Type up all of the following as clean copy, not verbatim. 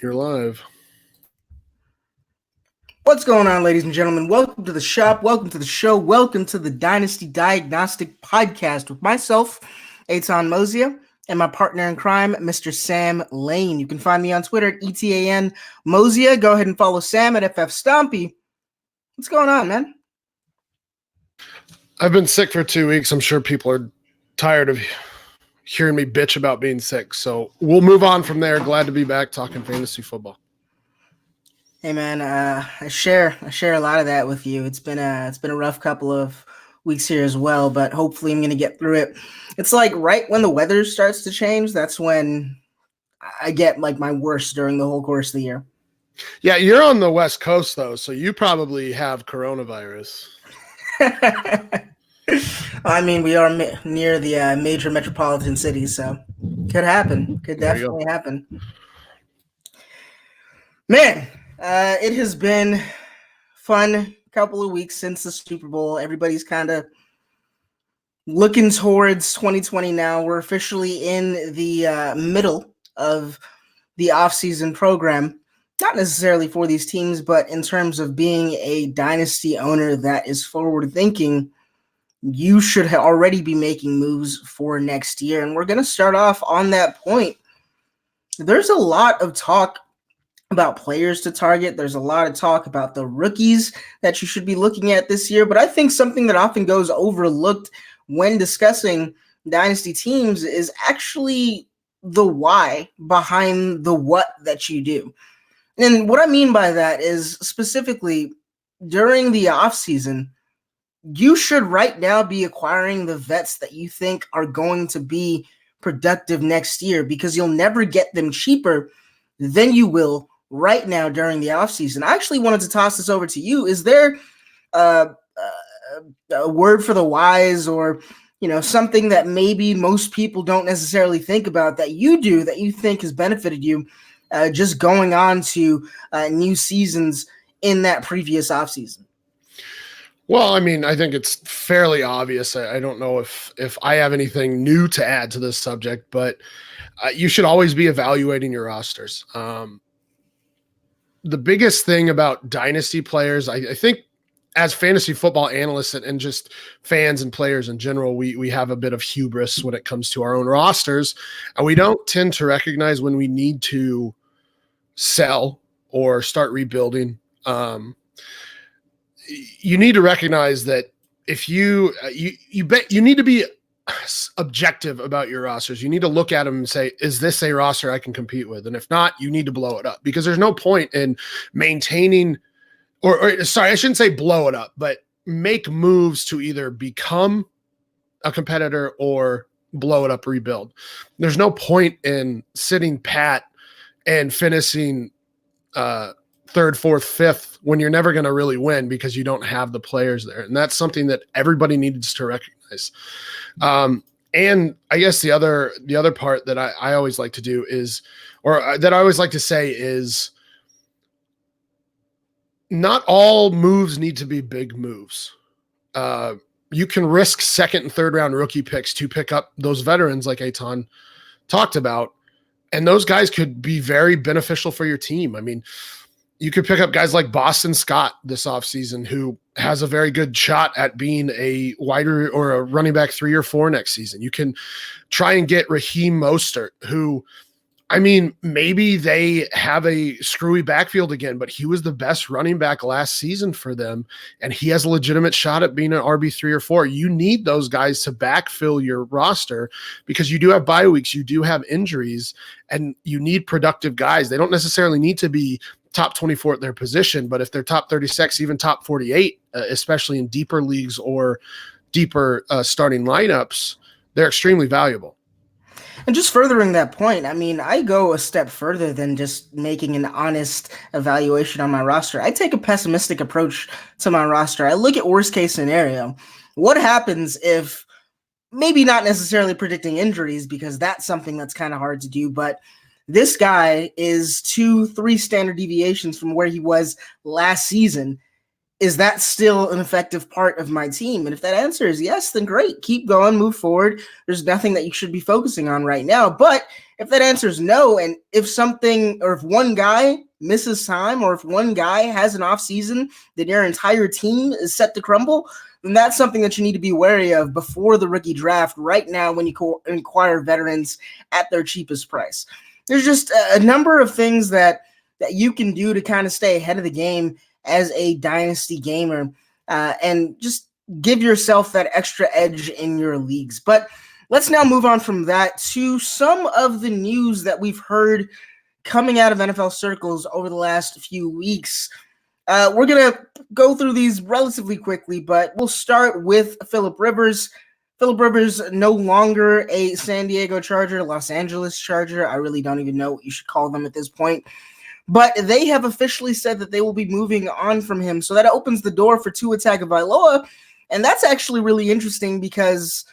You're live. What's going on, ladies and gentlemen? Welcome to the shop. Welcome to the show. Welcome to the Dynasty Diagnostic podcast with myself, Eitan Mosier, and my partner in crime, Mr. Sam Lane. You can find me on Twitter at ETAN Mosier. Go ahead and follow Sam at FF Stompy. What's going on, man? I've been sick for 2 weeks. I'm sure people are tired of hearing me bitch about being sick. So we'll move on from there. Glad to be back talking fantasy football. Hey man, I share a lot of that with you. It's been a rough couple of weeks here as well, but hopefully I'm gonna get through it. It's like right when the weather starts to change, that's when I get like my worst during the whole course of the year. Yeah, you're on the West Coast though, so you probably have coronavirus. I mean, we are near the major metropolitan cities, so could happen. Could definitely happen. Man, it has been fun couple of weeks since the Super Bowl. Everybody's kind of looking towards 2020 now. We're officially in the middle of the offseason program. Not necessarily for these teams, but in terms of being a dynasty owner that is forward thinking, you should already be making moves for next year. And we're going to start off on that point. There's a lot of talk about players to target. There's a lot of talk about the rookies that you should be looking at this year. But I think something that often goes overlooked when discussing dynasty teams is actually the why behind the what that you do. And what I mean by that is specifically during the offseason, you should right now be acquiring the vets that you think are going to be productive next year, because you'll never get them cheaper than you will right now during the offseason. I actually wanted to toss this over to you. Is there a word for the wise, or something that maybe most people don't necessarily think about that you do that you think has benefited you just going on to new seasons in that previous offseason? Well, I mean, I think it's fairly obvious. I don't know if I have anything new to add to this subject, but you should always be evaluating your rosters. The biggest thing about dynasty players, I think, as fantasy football analysts and just fans and players in general, we have a bit of hubris when it comes to our own rosters, and we don't tend to recognize when we need to sell or start rebuilding. You need to recognize that if you need to be objective about your rosters. You need to look at them and say, is this a roster I can compete with? And if not, you need to blow it up, because there's no point in maintaining or sorry, I shouldn't say blow it up, but make moves to either become a competitor or blow it up, rebuild. There's no point in sitting pat and finishing third, fourth, fifth when you're never going to really win because you don't have the players there. And that's something that everybody needs to recognize. And I guess the other part that I always like to do is, or that I always like to say is, not all moves need to be big moves. You can risk second and third round rookie picks to pick up those veterans like Eitan talked about. And those guys could be very beneficial for your team. I mean, you could pick up guys like Boston Scott this offseason, who has a very good shot at being a wider or a running back 3 or 4 next season. You can try and get Raheem Mostert, who, I mean, maybe they have a screwy backfield again, but he was the best running back last season for them, and he has a legitimate shot at being an RB3 or 4. You need those guys to backfill your roster because you do have bye weeks, you do have injuries, and you need productive guys. They don't necessarily need to be top 24 at their position, but if they're top 36, even top 48, especially in deeper leagues or deeper starting lineups, they're extremely valuable. And just furthering that point, I mean, I go a step further than just making an honest evaluation on my roster. I take a pessimistic approach to my roster. I look at worst case scenario. What happens if, maybe not necessarily predicting injuries, because that's something that's kind of hard to do, but this guy is 2-3 standard deviations from where he was last season. is that still an effective part of my team? And if that answer is yes, then great. Keep going, move forward. There's nothing that you should be focusing on right now. But if that answer is no, and if something, or if one guy misses time, or if one guy has an off season, then your entire team is set to crumble, then that's something that you need to be wary of before the rookie draft right now when you acquire veterans at their cheapest price. There's just a number of things that you can do to kind of stay ahead of the game as a dynasty gamer, and just give yourself that extra edge in your leagues. But let's now move on from that to some of the news that we've heard coming out of NFL circles over the last few weeks. We're going to go through these relatively quickly, but we'll start with Phillip Rivers. Phillip Rivers no longer a San Diego Charger, Los Angeles Charger. I really don't even know what you should call them at this point. But they have officially said that they will be moving on from him. So that opens the door for Tua Tagovailoa. And that's actually really interesting because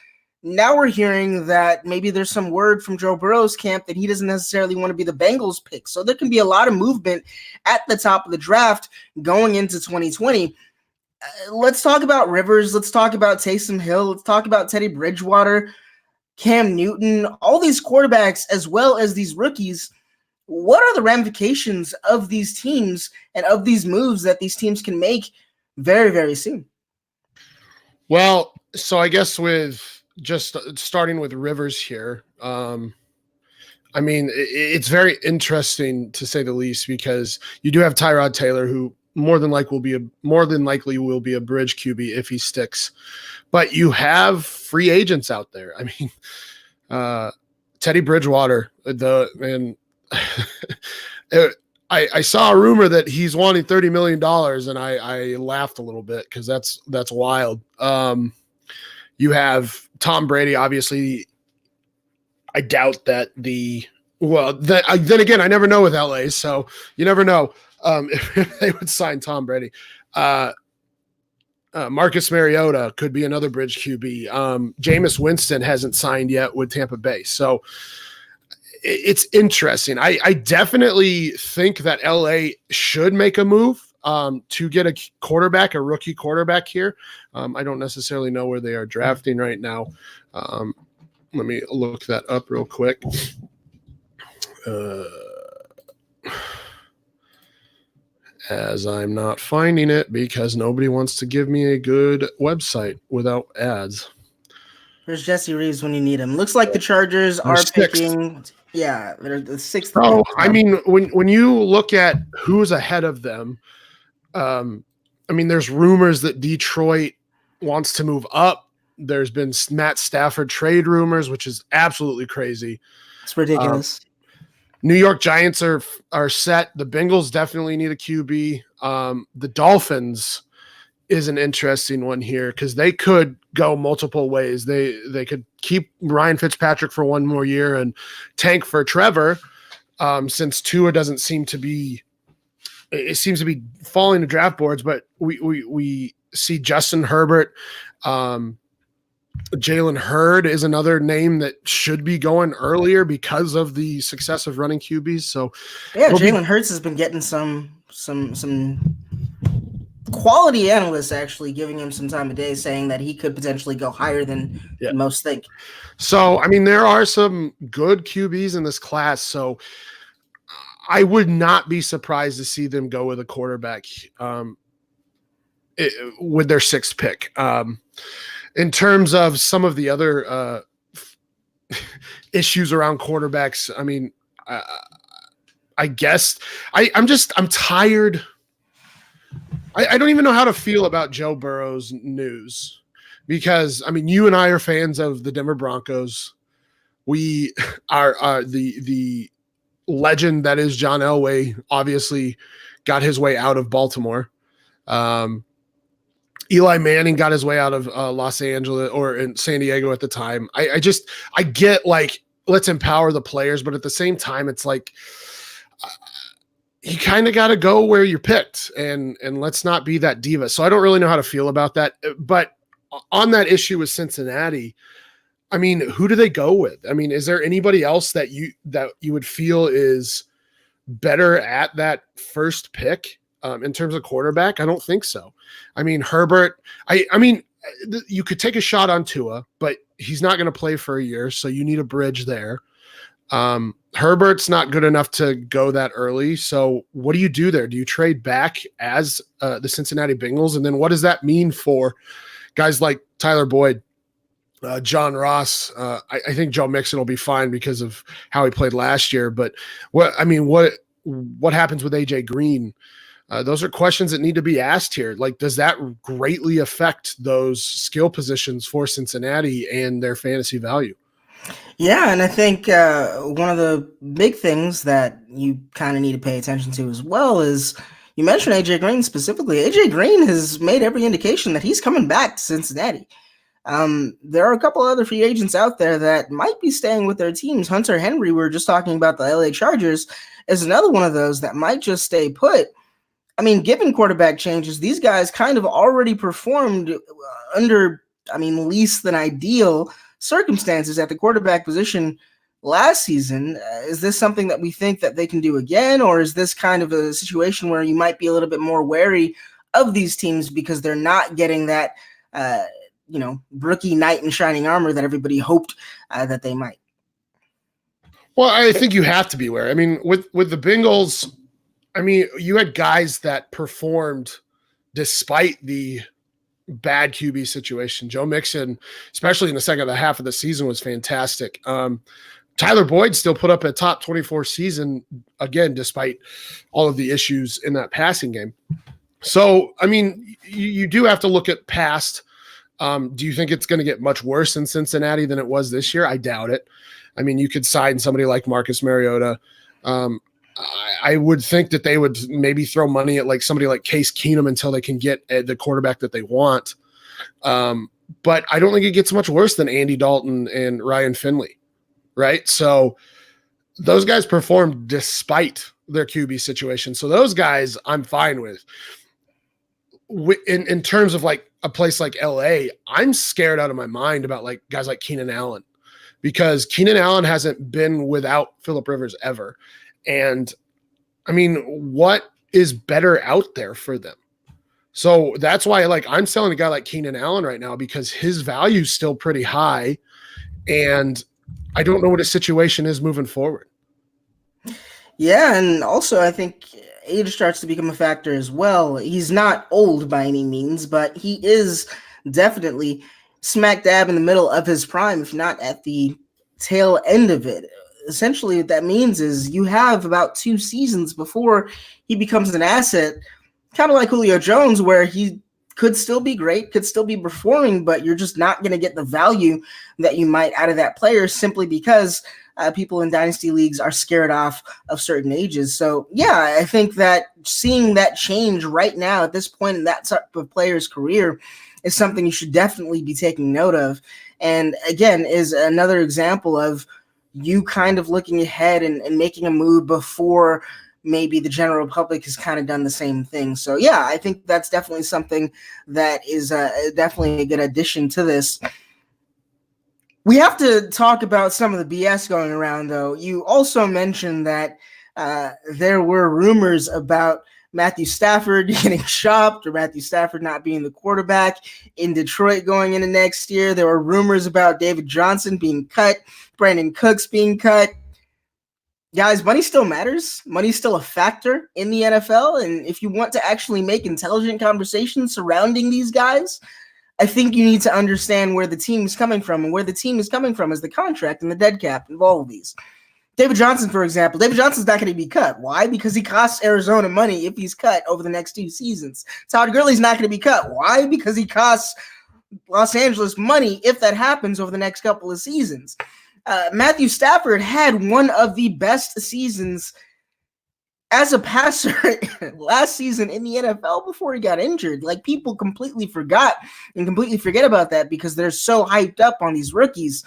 now we're hearing that maybe there's some word from Joe Burrow's camp that he doesn't necessarily want to be the Bengals pick. So there can be a lot of movement at the top of the draft going into 2020. Let's talk about Rivers. Let's talk about Taysom Hill. Let's talk about Teddy Bridgewater, Cam Newton, all these quarterbacks, as well as these rookies. What are the ramifications of these teams and of these moves that these teams can make very, very soon? Well, so I guess with just starting with Rivers here, I mean, it's very interesting to say the least because you do have Tyrod Taylor, who more than likely will be a bridge QB if he sticks, but you have free agents out there. I mean, Teddy Bridgewater, I saw a rumor that he's wanting $30 million, and I laughed a little bit because that's wild. You have Tom Brady, obviously. I doubt that then again, I never know with LA, so you never know if they would sign Tom Brady. Marcus Mariota could be another bridge QB. Jameis Winston hasn't signed yet with Tampa Bay, so it's interesting. I definitely think that LA should make a move to get a rookie quarterback here. I don't necessarily know where they are drafting right now. Let me look that up real quick. As I'm not finding it because nobody wants to give me a good website without ads. There's Jesse Reeves when you need him. Looks like the Chargers are picking. Yeah, they're the sixth. Oh, I mean, when you look at who's ahead of them, I mean, there's rumors that Detroit wants to move up. There's been Matt Stafford trade rumors, which is absolutely crazy. It's ridiculous. New York Giants are set. The Bengals definitely need a QB. The Dolphins is an interesting one here because they could go multiple ways. They could keep Ryan Fitzpatrick for one more year and tank for Trevor, since Tua doesn't seem to be. It seems to be falling to draft boards, but we see Justin Herbert. Jalen Hurd is another name that should be going earlier because of the success of running QBs. So yeah, Jalen Hurts has been getting some quality analysts actually giving him some time of day, saying that he could potentially go higher than most think. So, I mean, there are some good QBs in this class. So I would not be surprised to see them go with a quarterback with their sixth pick. In terms of some of the other issues around quarterbacks, I mean, I guess I'm tired. I don't even know how to feel about Joe Burrow's news because, I mean, you and I are fans of the Denver Broncos. We are the legend that is John Elway obviously got his way out of Baltimore. Eli Manning got his way out of Los Angeles or in San Diego at the time. I get like, let's empower the players, but at the same time, it's like you kind of got to go where you're picked and let's not be that diva. So I don't really know how to feel about that. But on that issue with Cincinnati, I mean, who do they go with? I mean, is there anybody else that you would feel is better at that first pick? In terms of quarterback, I don't think so. I mean, Herbert, I mean, you could take a shot on Tua, but he's not going to play for a year, so you need a bridge there. Herbert's not good enough to go that early. So what do you do there? Do you trade back as the Cincinnati Bengals? And then what does that mean for guys like Tyler Boyd, John Ross? I think Joe Mixon will be fine because of how he played last year. But what happens with AJ Green? Those are questions that need to be asked here. Like, does that greatly affect those skill positions for Cincinnati and their fantasy value? Yeah, and I think one of the big things that you kind of need to pay attention to as well is you mentioned AJ Green specifically. AJ Green has made every indication that he's coming back to Cincinnati. There are a couple other free agents out there that might be staying with their teams. Hunter Henry, we were just talking about the LA Chargers, is another one of those that might just stay put. I mean, given quarterback changes, these guys kind of already performed under, least than ideal circumstances at the quarterback position last season. Is this something that we think that they can do again, or is this kind of a situation where you might be a little bit more wary of these teams because they're not getting that, rookie knight in shining armor that everybody hoped that they might? Well, I think you have to be wary. I mean, with the Bengals, you had guys that performed despite the bad QB situation. Joe Mixon, especially in the second half of the season, was fantastic. Tyler Boyd still put up a top 24 season, again, despite all of the issues in that passing game. So, you do have to look at past. Do you think it's going to get much worse in Cincinnati than it was this year? I doubt it. You could sign somebody like Marcus Mariota. I would think that they would maybe throw money at like somebody like Case Keenum until they can get the quarterback that they want. But I don't think it gets much worse than Andy Dalton and Ryan Finley, right? So those guys performed despite their QB situation. So those guys I'm fine with. In terms of like a place like LA, I'm scared out of my mind about like guys like Keenan Allen, because Keenan Allen hasn't been without Phillip Rivers ever. And what is better out there for them? So that's why, I'm selling a guy like Keenan Allen right now because his value is still pretty high, and I don't know what his situation is moving forward. Yeah, and also I think age starts to become a factor as well. He's not old by any means, but he is definitely smack dab in the middle of his prime, if not at the tail end of it. Essentially, what that means is you have about 2 seasons before he becomes an asset, kind of like Julio Jones, where he could still be great, could still be performing, but you're just not going to get the value that you might out of that player simply because people in dynasty leagues are scared off of certain ages. So, yeah, I think that seeing that change right now at this point in that type of player's career is something you should definitely be taking note of. And again, is another example of you kind of looking ahead and making a move before maybe the general public has kind of done the same thing. So, yeah, I think that's definitely something that is definitely a good addition to this. We have to talk about some of the BS going around, though. You also mentioned that there were rumors about Matthew Stafford getting shopped or Matthew Stafford not being the quarterback in Detroit going into next year. There were rumors about David Johnson being cut, Brandon Cooks being cut. Guys, money still matters. Money's still a factor in the NFL. And if you want to actually make intelligent conversations surrounding these guys, I think you need to understand where the team is coming from. And where the team is coming from is the contract and the dead cap of all of these. David Johnson, for example, David Johnson's not going to be cut. Why? Because he costs Arizona money if he's cut over the next 2 seasons. Todd Gurley's not going to be cut. Why? Because he costs Los Angeles money if that happens over the next couple of seasons. Matthew Stafford had one of the best seasons as a passer last season in the NFL before he got injured. Like, people completely forget about that because they're so hyped up on these rookies.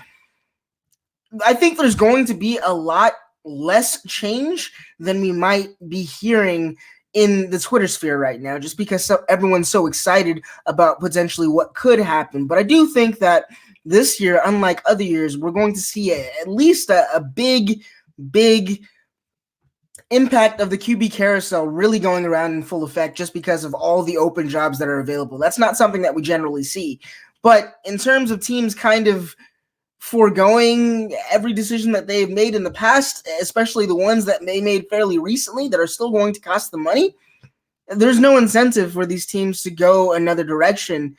I think there's going to be a lot less change than we might be hearing in the Twitter sphere right now, just because everyone's so excited about potentially what could happen. But I do think that this year, unlike other years, we're going to see at least a big impact of the QB carousel really going around in full effect just because of all the open jobs that are available. That's not something that we generally see. But in terms of teams kind of foregoing every decision that they've made in the past, especially the ones that they made fairly recently that are still going to cost them money, there's no incentive for these teams to go another direction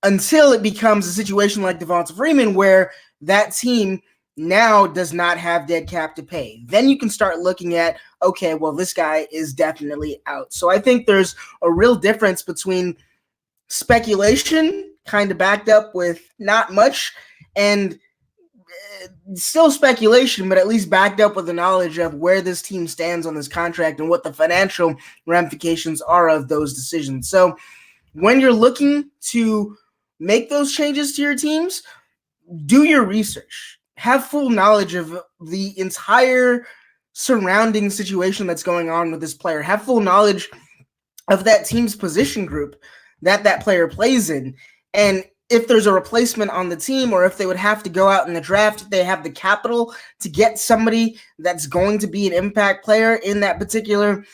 until it becomes a situation like Devonta Freeman where that team now does not have dead cap to pay. Then you can start looking at, okay, well, this guy is definitely out. So I think there's a real difference between speculation, kind of backed up with not much, and still speculation, but at least backed up with the knowledge of where this team stands on this contract and what the financial ramifications are of those decisions. So when you're looking to make those changes to your teams, do your research. Have full knowledge of the entire surrounding situation that's going on with this player. Have full knowledge of that team's position group that player plays in. And if there's a replacement on the team, or if they would have to go out in the draft, if they have the capital to get somebody that's going to be an impact player in that particular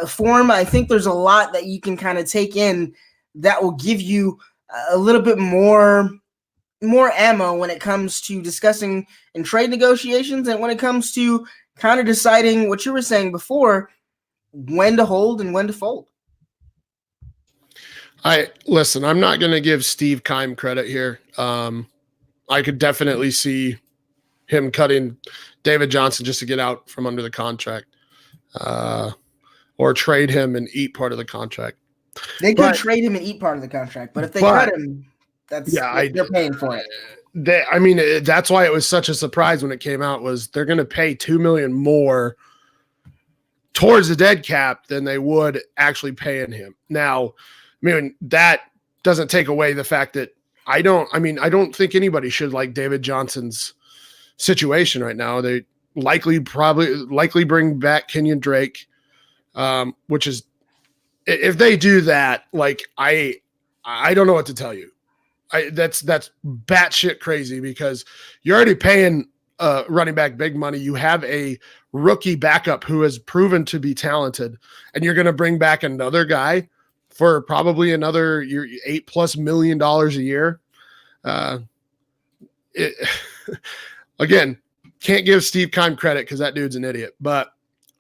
form, I think there's a lot that you can kind of take in that will give you a little bit more ammo when it comes to discussing in trade negotiations, and when it comes to kind of deciding what you were saying before, when to hold and when to fold. Listen, I'm not going to give Steve Keim credit here. I could definitely see him cutting David Johnson just to get out from under the contract, or trade him and eat part of the contract. They could trade him and eat part of the contract, but if they cut him, they're paying for it. That's why it was such a surprise when it came out, was they're going to pay $2 million more towards the dead cap than they would actually paying him. Now, that doesn't take away the fact that I don't think anybody should like David Johnson's situation right now. They likely bring back Kenyon Drake, which is, if they do that, like I don't know what to tell you. That's batshit crazy, because you're already paying running back big money. You have a rookie backup who has proven to be talented, and you're going to bring back another guy for probably another $8+ million a year. Again, can't give Steve Keim credit because that dude's an idiot, but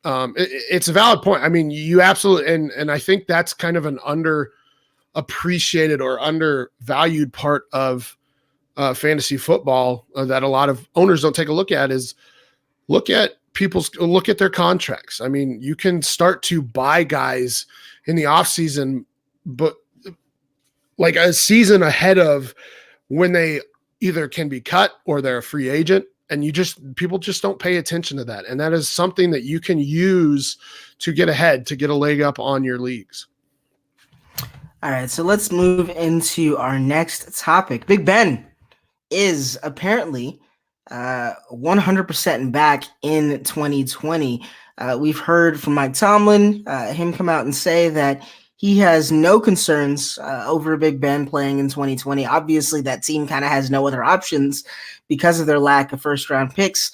it's a valid point. I mean, you absolutely, and I think that's kind of an underappreciated or undervalued part of fantasy football that a lot of owners don't take a look at, is look at their contracts. I mean, you can start to buy guys in the offseason, but like a season ahead of when they either can be cut or they're a free agent. And people just don't pay attention to that. And that is something that you can use to get ahead, to get a leg up on your leagues. All right, so let's move into our next topic. Big Ben is apparently 100% back in 2020. We've heard from Mike Tomlin, him come out and say that he has no concerns over Big Ben playing in 2020. Obviously, that team kind of has no other options because of their lack of first-round picks.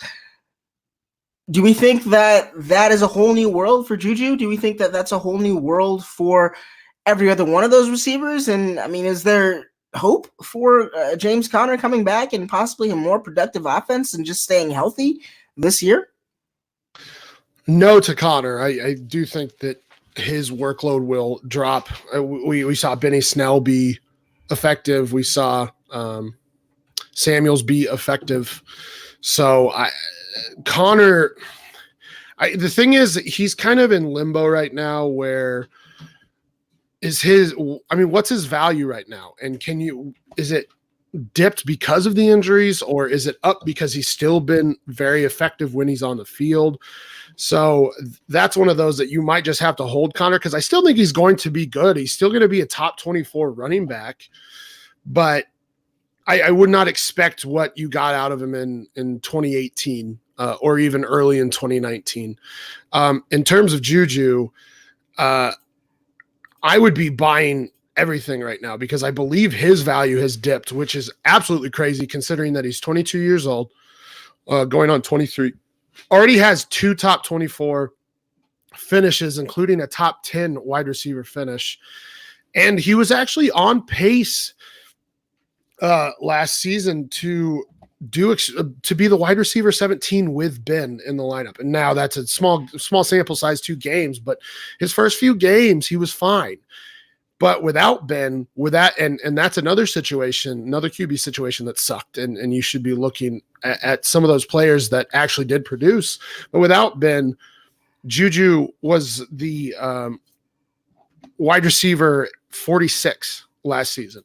Do we think that is a whole new world for Juju? Do we think that that's a whole new world for every other one of those receivers? And, is there hope for James Conner coming back and possibly a more productive offense and just staying healthy this year? No to Conner. I do think that his workload will drop. We saw Benny Snell be effective. We saw Samuels be effective. So Conner, the thing is, he's kind of in limbo right now. Where is what's his value right now? And is it dipped because of the injuries, or is it up because he's still been very effective when he's on the field? So that's one of those that you might just have to hold Conner, because I still think he's going to be good. He's still going to be a top 24 running back, but I would not expect what you got out of him in 2018 or even early in 2019. In terms of Juju, I would be buying everything right now, because I believe his value has dipped, which is absolutely crazy considering that he's 22 years old, going on 23. Already has 2 top 24 finishes, including a top 10 wide receiver finish. And he was actually on pace last season to be the wide receiver 17 with Ben in the lineup. And now that's a small sample size, 2 games, but his first few games, he was fine. But without Ben, and that's another situation, another QB situation that sucked. And you should be looking at some of those players that actually did produce. But without Ben, Juju was the wide receiver 46 last season.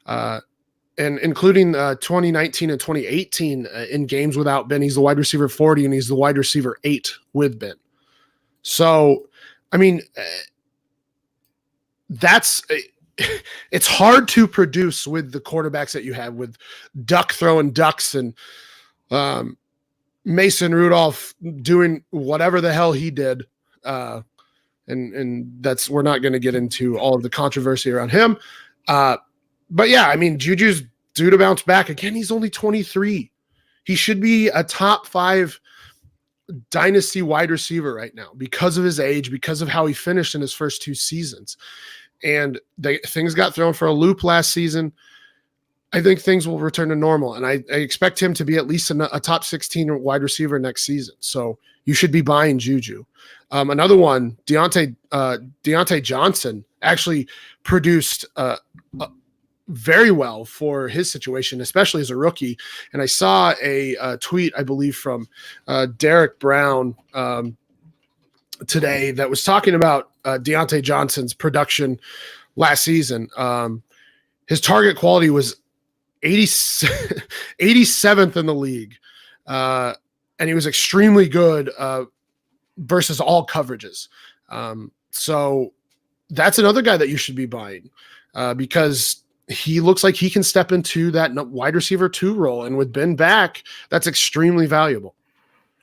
And including 2019 and 2018 in games without Ben, he's the wide receiver 40 and he's the wide receiver 8 with Ben. So, I mean, it's hard to produce with the quarterbacks that you have, with Duck throwing ducks and Mason Rudolph doing whatever the hell he did. And that's, we're not going to get into all of the controversy around him. But yeah, I mean, Juju's due to bounce back. Again, he's only 23. He should be a top 5 dynasty wide receiver right now because of his age, because of how he finished in his first 2 seasons. And things got thrown for a loop last season. I think things will return to normal. And I expect him to be at least a top 16 wide receiver next season. So you should be buying Juju. Another one, Deontay Johnson actually produced very well for his situation, especially as a rookie. And I saw a tweet, I believe, from Derek Brown today that was talking about Deontay Johnson's production last season. His target quality was 87th in the league. And he was extremely good versus all coverages. So that's another guy that you should be buying because he looks like he can step into that wide receiver 2 role. And with Ben back, that's extremely valuable.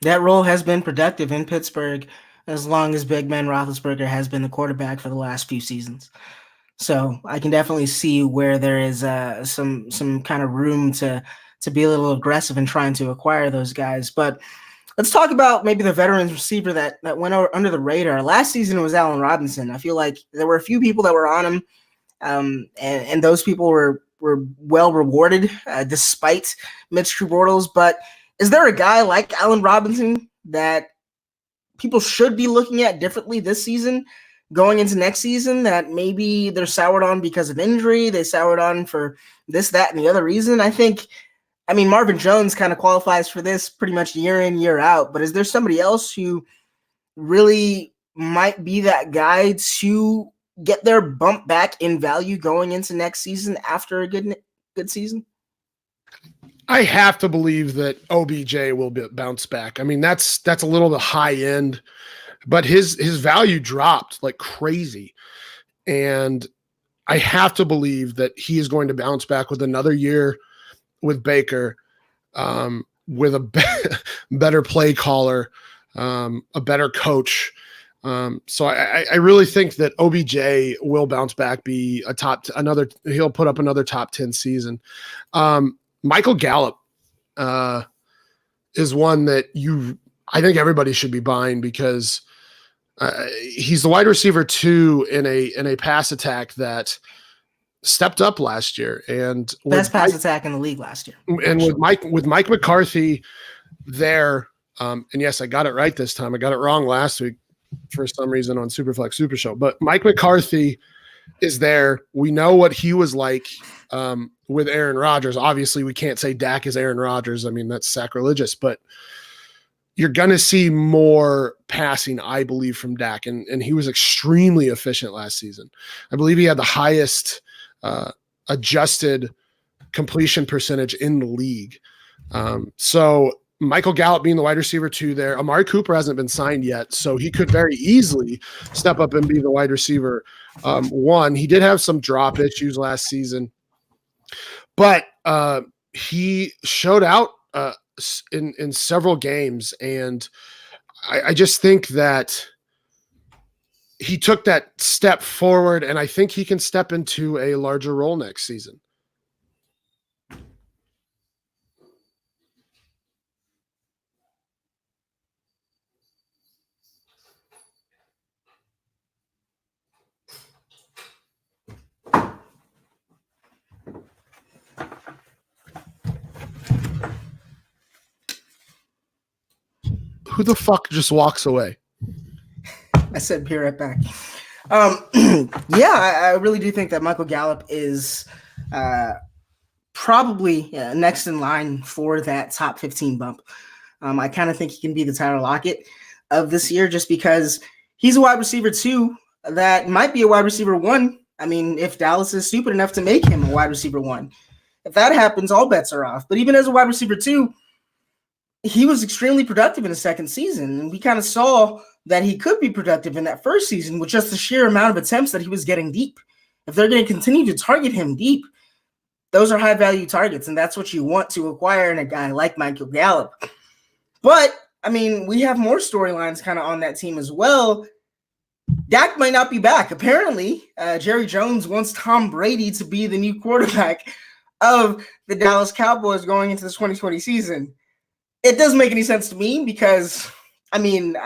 That role has been productive in Pittsburgh as long as Big Ben Roethlisberger has been the quarterback for the last few seasons. So I can definitely see where there is some kind of room to be a little aggressive in trying to acquire those guys. But let's talk about maybe the veterans receiver that went under the radar. Last season was Allen Robinson. I feel like there were a few people that were on him, and those people were well rewarded despite Mitch Bortles. But is there a guy like Allen Robinson that people should be looking at differently this season, going into next season, that maybe they're soured on because of injury, they soured on for this, that, and the other reason? I mean, Marvin Jones kind of qualifies for this pretty much year in, year out, but is there somebody else who really might be that guy to get their bump back in value going into next season after a good season? I have to believe that OBJ will bounce back. I mean, that's a little the high end, but his value dropped like crazy. And I have to believe that he is going to bounce back with another year with Baker, with a better play caller, a better coach. So I really think that OBJ will bounce back, be he'll put up another top 10 season. Michael Gallup is one that I think everybody should be buying because he's the wide receiver 2 in a pass attack that stepped up last year, and best pass attack in the league last year. And with Mike McCarthy there, and yes, I got it right this time. I got it wrong last week for some reason on Superflex Super Show, but Mike McCarthy is there. We know what he was like with Aaron Rodgers. Obviously, we can't say Dak is Aaron Rodgers. I mean, that's sacrilegious, but you're going to see more passing, I believe, from Dak. And he was extremely efficient last season. I believe he had the highest adjusted completion percentage in the league. So Michael Gallup being the wide receiver 2 there. Amari Cooper hasn't been signed yet, so he could very easily step up and be the wide receiver 1. He did have some drop issues last season, but he showed out in several games, and I just think that he took that step forward, and I think he can step into a larger role next season. Who the fuck just walks away? I said be right back. Yeah, I really do think that Michael Gallup is probably next in line for that top 15 bump. I kind of think he can be the Tyler Lockett of this year just because he's a wide receiver 2 that might be a wide receiver 1. I mean, if Dallas is stupid enough to make him a wide receiver 1. If that happens, all bets are off. But even as a wide receiver 2, he was extremely productive in his second season. And we kind of saw that he could be productive in that first season with just the sheer amount of attempts that he was getting deep. If they're going to continue to target him deep, those are high-value targets, and that's what you want to acquire in a guy like Michael Gallup. But, I mean, we have more storylines kind of on that team as well. Dak might not be back. Apparently, Jerry Jones wants Tom Brady to be the new quarterback of the Dallas Cowboys going into this 2020 season. It doesn't make any sense to me because, I mean,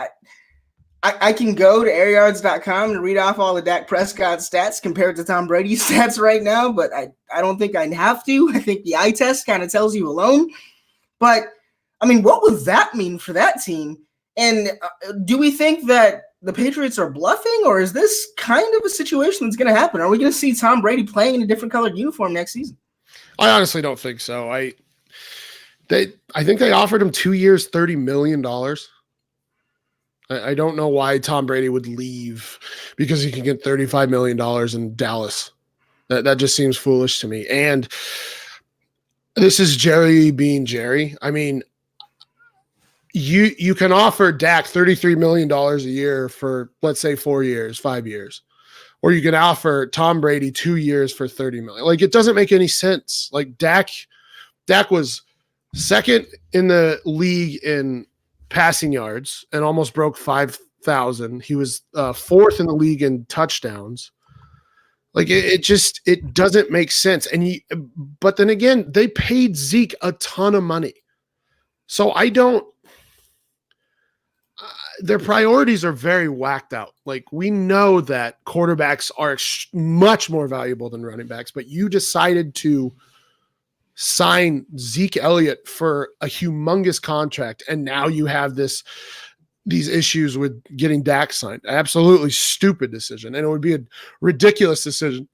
I can go to airyards.com and read off all the Dak Prescott stats compared to Tom Brady's stats right now, but I don't think I have to. I think the eye test kind of tells you alone. But, I mean, what would that mean for that team? And do we think that the Patriots are bluffing, or is this kind of a situation that's going to happen? Are we going to see Tom Brady playing in a different colored uniform next season? I honestly don't think so. I think they offered him 2 years, $30 million. I don't know why Tom Brady would leave because he can get $35 million in Dallas. That just seems foolish to me. And this is Jerry being Jerry. I mean, you can offer Dak $33 million a year for, let's say, 4 years, 5 years. Or you can offer Tom Brady 2 years for $30 million. Like, it doesn't make any sense. Like, Dak was second in the league in passing yards and almost broke 5,000. He was fourth in the league in touchdowns. Like, it doesn't make sense. But then again, they paid Zeke a ton of money. So their priorities are very whacked out. Like, we know that quarterbacks are much more valuable than running backs, but you decided to sign Zeke Elliott for a humongous contract, and now you have these issues with getting Dak signed. Absolutely stupid decision, and it would be a ridiculous decision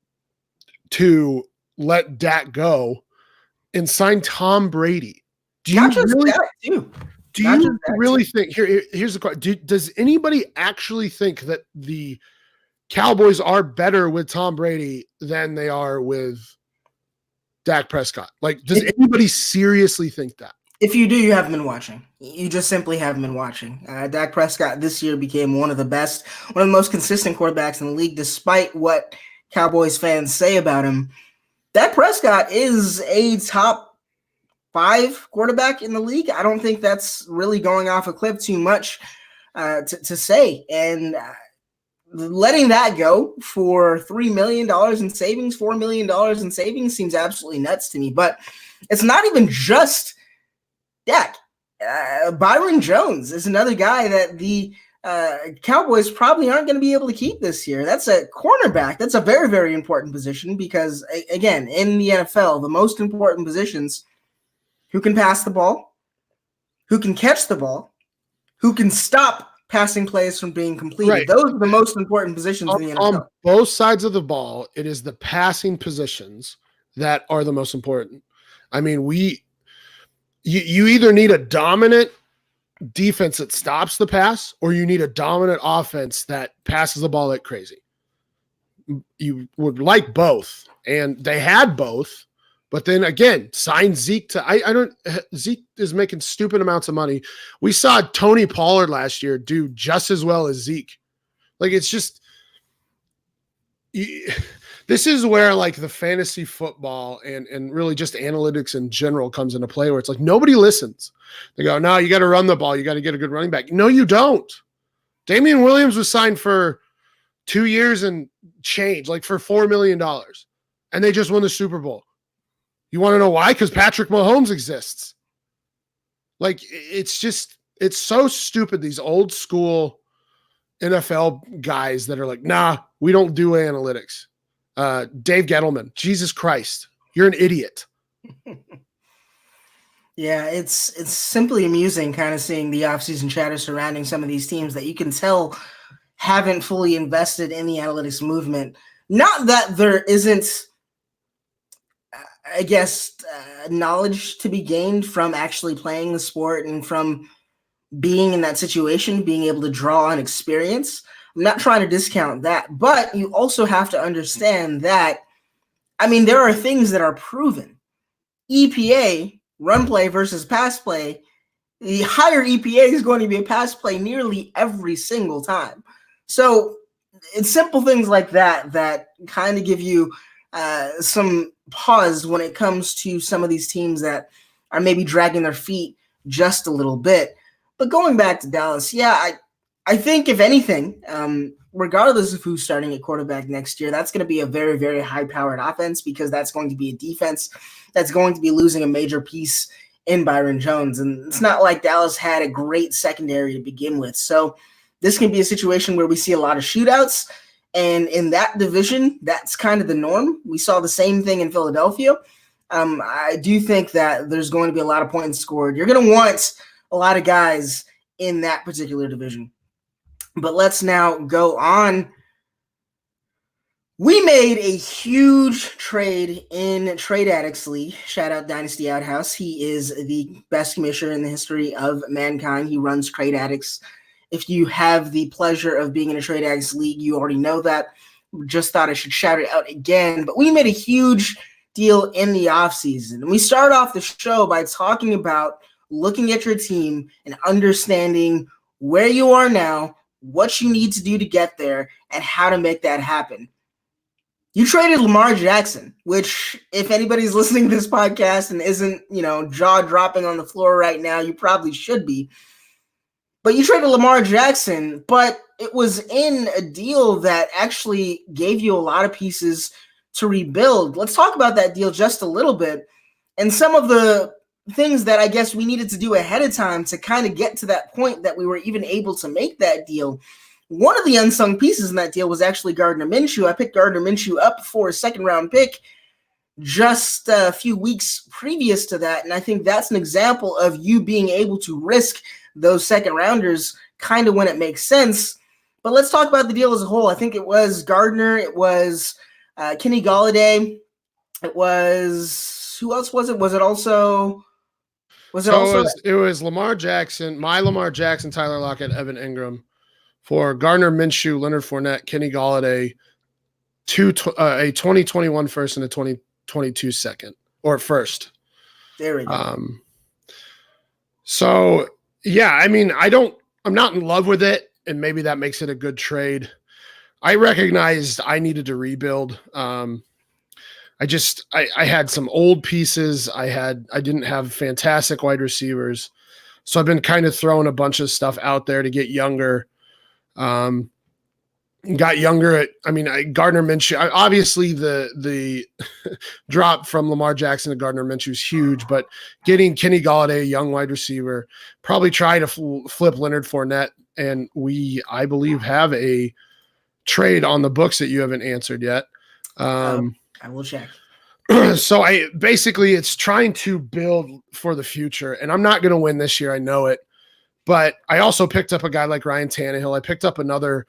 to let Dak go and sign Tom Brady. Do you really think here's the question? Does anybody actually think that the Cowboys are better with Tom Brady than they are with Dak Prescott? Like, does anybody seriously think that? If you do, you haven't been watching. You just simply haven't been watching. Dak Prescott this year became one of the most consistent quarterbacks in the league, despite what Cowboys fans say about him. Dak Prescott is a top 5 quarterback in the league. I don't think that's really going off a cliff too much to say. And letting that go for $3 million in savings, $4 million in savings seems absolutely nuts to me. But it's not even just Dak. Byron Jones is another guy that the Cowboys probably aren't going to be able to keep this year. That's a cornerback. That's a very, very important position because, again, in the NFL, the most important positions: who can pass the ball, who can catch the ball, who can stop passing plays from being completed. Right. Those are the most important positions in the NFL. On both sides of the ball, it is the passing positions that are the most important. I mean, you either need a dominant defense that stops the pass, or you need a dominant offense that passes the ball like crazy. You would like both, and they had both. But then again, sign Zeke to Zeke is making stupid amounts of money. We saw Tony Pollard last year do just as well as Zeke. Like, it's just this is where, like, the fantasy football and really just analytics in general comes into play, where it's like nobody listens. They go, no, you got to run the ball. You got to get a good running back. No, you don't. Damian Williams was signed for 2 years and change, like for $4 million. And they just won the Super Bowl. You want to know why? Because Patrick Mahomes exists. Like, it's so stupid. These old school NFL guys that are like, nah, we don't do analytics. Dave Gettleman, Jesus Christ, you're an idiot. Yeah, it's simply amusing kind of seeing the offseason chatter surrounding some of these teams that you can tell haven't fully invested in the analytics movement. Not that there isn't, I guess, knowledge to be gained from actually playing the sport and from being in that situation, being able to draw on experience. I'm not trying to discount that, but you also have to understand that, I mean, there are things that are proven. EPA, run play versus pass play, the higher EPA is going to be a pass play nearly every single time. So it's simple things like that that kind of give you some pause when it comes to some of these teams that are maybe dragging their feet just a little bit. But going back to Dallas, yeah, I think if anything, regardless of who's starting at quarterback next year, that's going to be a very, very high-powered offense because that's going to be a defense that's going to be losing a major piece in Byron Jones. And it's not like Dallas had a great secondary to begin with. So this can be a situation where we see a lot of shootouts. And in that division, that's kind of the norm. We saw the same thing in Philadelphia. I do think that there's going to be a lot of points scored. You're going to want a lot of guys in that particular division. But let's now go on. We made a huge trade in Trade Addicts League. Shout out Dynasty Outhouse. He is the best commissioner in the history of mankind. He runs Trade Addicts. If you have the pleasure of being in a Trade Addicts League, you already know that. Just thought I should shout it out again. But we made a huge deal in the offseason. And we start off the show by talking about looking at your team and understanding where you are now, what you need to do to get there, and how to make that happen. You traded Lamar Jackson, which if anybody's listening to this podcast and isn't, jaw dropping on the floor right now, you probably should be. But you traded Lamar Jackson, but it was in a deal that actually gave you a lot of pieces to rebuild. Let's talk about that deal just a little bit and some of the things that I guess we needed to do ahead of time to kind of get to that point that we were even able to make that deal. One of the unsung pieces in that deal was actually Gardner Minshew. I picked Gardner Minshew up for a second-round pick just a few weeks previous to that, and I think that's an example of you being able to risk those second-rounders kind of when it makes sense. But let's talk about the deal as a whole. I think it was Gardner. It was Kenny Golladay. It was – who else was it? Was it also – it was Lamar Jackson, Lamar Jackson, Tyler Lockett, Evan Ingram. For Gardner Minshew, Leonard Fournette, Kenny Golladay, a 2021 first and a 2022 second or first. There we go. So yeah, I mean, I'm not in love with it, and maybe that makes it a good trade. I recognized I needed to rebuild. I had some old pieces. I didn't have fantastic wide receivers. So I've been kind of throwing a bunch of stuff out there to get younger. Got younger Gardner Minshew. Obviously, the drop from Lamar Jackson to Gardner Minshew is huge, but getting Kenny Golladay, a young wide receiver, probably try to flip Leonard Fournette, and I believe, have a trade on the books that you haven't answered yet. I will check. So it's trying to build for the future, and I'm not going to win this year. I know it. But I also picked up a guy like Ryan Tannehill. I picked up another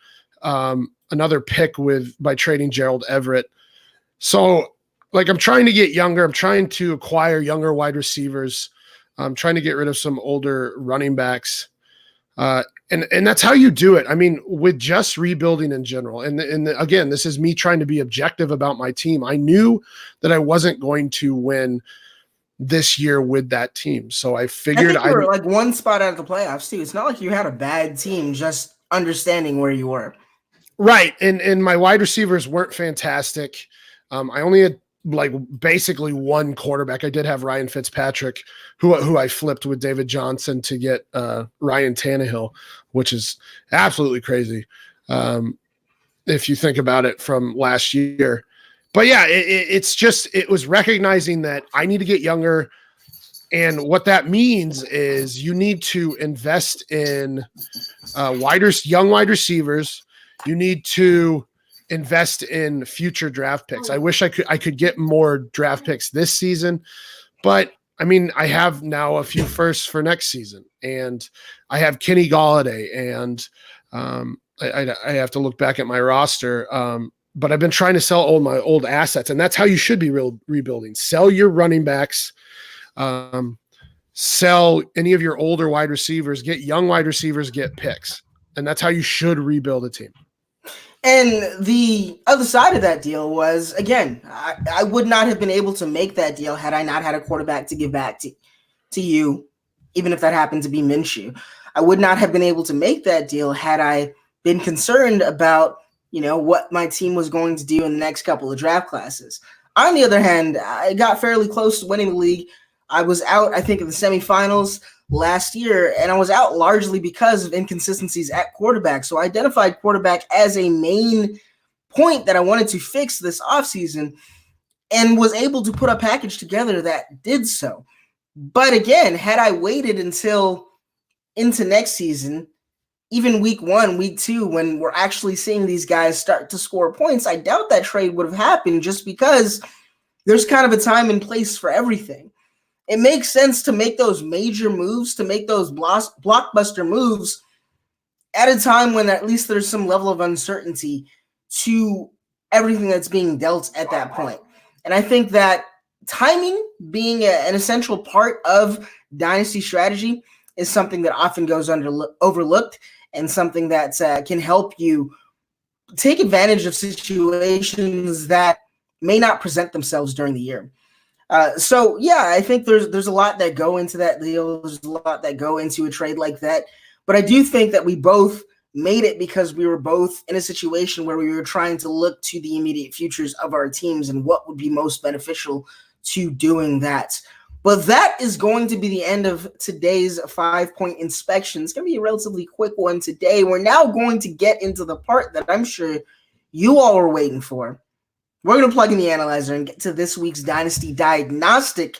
pick by trading Gerald Everett. So I'm trying to get younger. I'm trying to acquire younger wide receivers. I'm trying to get rid of some older running backs. And that's how you do it. I mean, with just rebuilding in general. And again, this is me trying to be objective about my team. I knew that I wasn't going to win this year with that team. So I figured I were like one spot out of the playoffs too. It's not like you had a bad team, just understanding where you were. Right. And my wide receivers weren't fantastic. I only had basically one quarterback. I did have Ryan Fitzpatrick, who I flipped with David Johnson to get Ryan Tannehill, which is absolutely crazy. If you think about it from last year. But yeah, it was recognizing that I need to get younger. And what that means is you need to invest in young wide receivers. You need to invest in future draft picks. I wish I could get more draft picks this season, but I mean, I have now a few firsts for next season, and I have Kenny Galladay, and I have to look back at my roster. But I've been trying to sell all my old assets, and that's how you should be rebuilding. Sell your running backs, sell any of your older wide receivers, get young wide receivers, get picks, and that's how you should rebuild a team. And the other side of that deal was, again, I would not have been able to make that deal had I not had a quarterback to give back to you, even if that happened to be Minshew. I would not have been able to make that deal had I been concerned about, what my team was going to do in the next couple of draft classes. On the other hand, I got fairly close to winning the league. I was out, I think, in the semifinals last year, and I was out largely because of inconsistencies at quarterback. So I identified quarterback as a main point that I wanted to fix this offseason and was able to put a package together that did so. But again, had I waited until into next season, even week 1, week 2, when we're actually seeing these guys start to score points, I doubt that trade would have happened, just because there's kind of a time and place for everything. It makes sense to make those major moves, to make those blockbuster moves at a time when at least there's some level of uncertainty to everything that's being dealt at that point. And I think that timing being an essential part of dynasty strategy is something that often goes overlooked, and something that can help you take advantage of situations that may not present themselves during the year. So yeah, I think there's a lot that go into that deal. There's a lot that go into a trade like that. But I do think that we both made it because we were both in a situation where we were trying to look to the immediate futures of our teams and what would be most beneficial to doing that. But that is going to be the end of today's 5-point inspection. It's going to be a relatively quick one today. We're now going to get into the part that I'm sure you all are waiting for. We're going to plug in the analyzer and get to this week's Dynasty Diagnostic.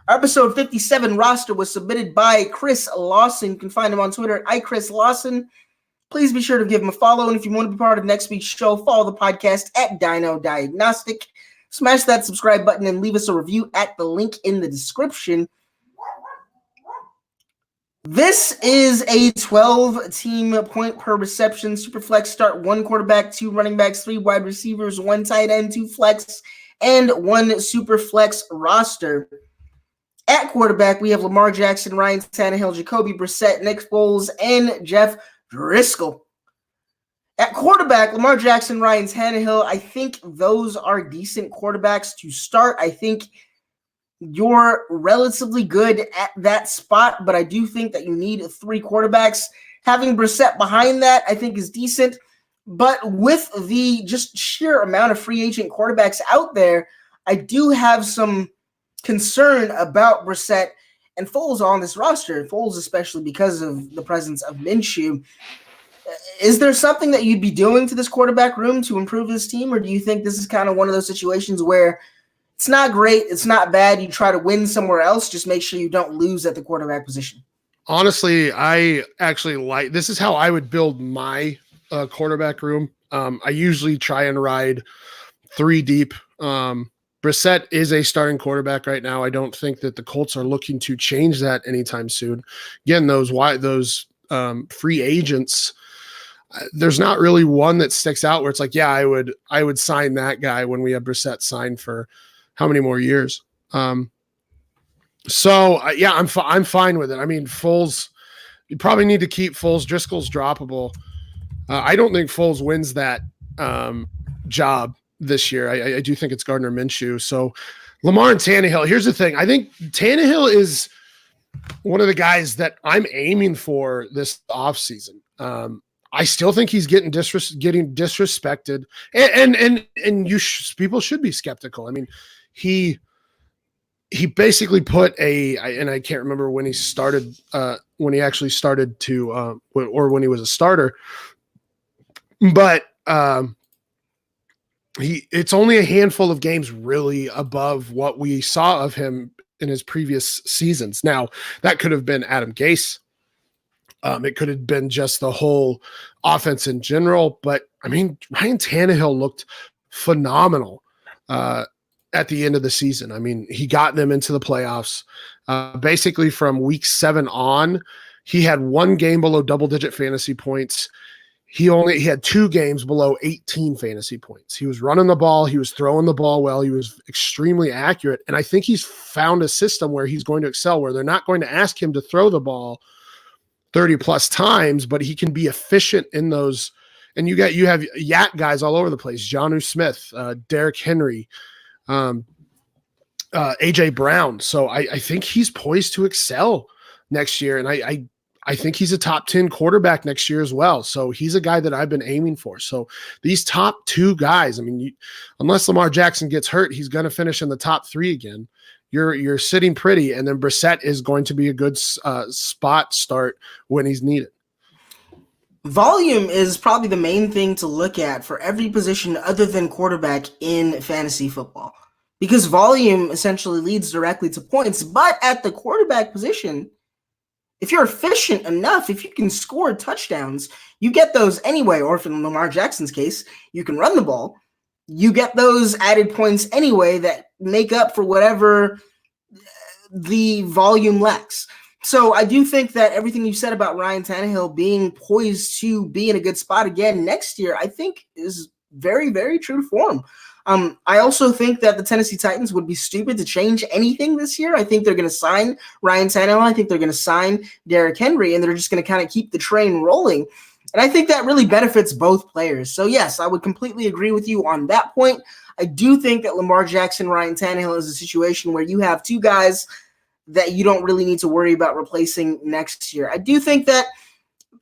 Our episode 57 roster was submitted by Chris Lawson. You can find him on Twitter at @ChrisLawson. Please be sure to give him a follow. And if you want to be part of next week's show, follow the podcast at Dino Diagnostic. Smash that subscribe button and leave us a review at the link in the description. This is a 12-team point per reception Superflex start, 1 quarterback, 2 running backs, 3 wide receivers, 1 tight end, 2 flex, and 1 Superflex roster. At quarterback, we have Lamar Jackson, Ryan Tannehill, Jacoby Brissett, Nick Foles, and Jeff Driscoll. At quarterback, Lamar Jackson, Ryan Tannehill, I think those are decent quarterbacks to start. I think you're relatively good at that spot, but I do think that you need 3 quarterbacks. Having Brissett behind that, I think, is decent. But with the just sheer amount of free agent quarterbacks out there, I do have some concern about Brissett and Foles on this roster. Foles, especially because of the presence of Minshew. Is there something that you'd be doing to this quarterback room to improve this team, or do you think this is kind of one of those situations where it's not great, it's not bad, you try to win somewhere else, just make sure you don't lose at the quarterback position? Honestly, I actually this is how I would build my quarterback room. I usually try and ride 3 deep. Brissett is a starting quarterback right now. I don't think that the Colts are looking to change that anytime soon. Again, those free agents, there's not really one that sticks out where it's like, yeah, I would sign that guy when we have Brissett signed for how many more years. So yeah, I'm fine with it. I mean, Foles, you probably need to keep Foles. Driscoll's droppable. I don't think Foles wins that job this year. I do think it's Gardner Minshew. So Lamar and Tannehill, here's the thing. I think Tannehill is one of the guys that I'm aiming for this offseason. I still think he's getting disrespected, and people should be skeptical. I mean, he basically put and I can't remember when he started, when he actually started to, or when he was a starter, but it's only a handful of games really above what we saw of him in his previous seasons. Now, that could have been Adam Gase. It could have been just the whole offense in general. But, I mean, Ryan Tannehill looked phenomenal at the end of the season. I mean, he got them into the playoffs. Basically from week 7 on, he had 1 game below double-digit fantasy points. He had 2 games below 18 fantasy points. He was running the ball. He was throwing the ball well. He was extremely accurate. And I think he's found a system where he's going to excel, where they're not going to ask him to throw the ball 30 plus times, but he can be efficient in those. And you have yak guys all over the place. Jonnu Smith, Derrick Henry, AJ Brown. So I think he's poised to excel next year. And I think he's a top 10 quarterback next year as well. So he's a guy that I've been aiming for. So these top 2 guys, I mean, unless Lamar Jackson gets hurt, he's going to finish in the top 3 again. You're sitting pretty. And then Brissett is going to be a good spot start when he's needed. Volume is probably the main thing to look at for every position other than quarterback in fantasy football, because volume essentially leads directly to points. But at the quarterback position, if you're efficient enough, if you can score touchdowns, you get those anyway. Or if in Lamar Jackson's case, you can run the ball, you get those added points anyway that make up for whatever the volume lacks. So I do think that everything you said about Ryan Tannehill being poised to be in a good spot again next year, I think is very, very true to form. I also think that the Tennessee Titans would be stupid to change anything this year. I think they're going to sign Ryan Tannehill. I think they're going to sign Derrick Henry, and they're just going to kind of keep the train rolling. And I think that really benefits both players. So yes, I would completely agree with you on that point. I do think that Lamar Jackson, Ryan Tannehill is a situation where you have 2 guys that you don't really need to worry about replacing next year. I do think that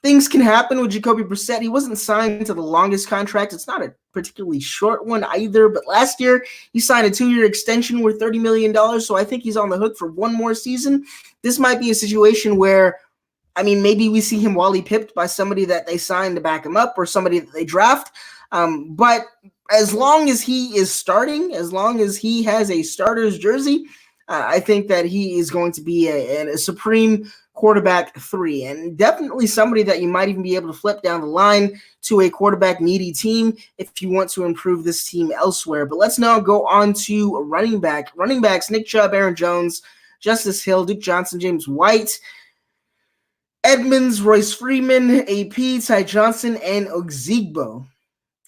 things can happen with Jacoby Brissett. He wasn't signed to the longest contract. It's not a particularly short one either, but last year he signed a 2-year extension worth $30 million, so I think he's on the hook for 1 more season. This might be a situation where, I mean, maybe we see him Wally pipped by somebody that they signed to back him up or somebody that they draft. But as long as he is starting, as long as he has a starter's jersey, I think that he is going to be a supreme quarterback 3, and definitely somebody that you might even be able to flip down the line to a quarterback needy team if you want to improve this team elsewhere. But let's now go on to running back. Running backs: Nick Chubb, Aaron Jones, Justice Hill, Duke Johnson, James White, Edmonds, Royce Freeman, AP, Ty Johnson, and Ozigbo.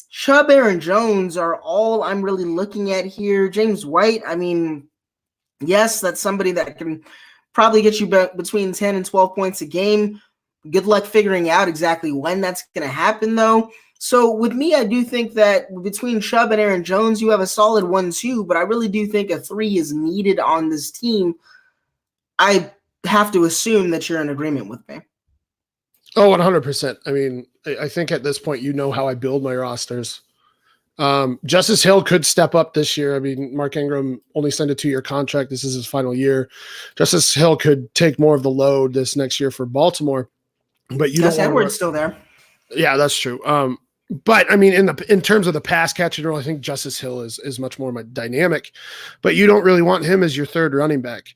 Chubb, Aaron Jones are all I'm really looking at here. James White, I mean, yes, that's somebody that can probably get you between 10 and 12 points a game. Good luck figuring out exactly when that's going to happen, though. So with me, I do think that between Chubb and Aaron Jones, you have a solid 1-2, but I really do think a 3 is needed on this team. I have to assume that you're in agreement with me. Oh, 100%. I mean, I think at this point, you know how I build my rosters. Justice Hill could step up this year. I mean, Mark Ingram only signed a 2-year contract. This is his final year. Justice Hill could take more of the load this next year for Baltimore, but you don't. Edwards still there. Yeah, that's true. But I mean, in terms of the pass catching role, I think Justice Hill is much more dynamic, but you don't really want him as your 3rd running back,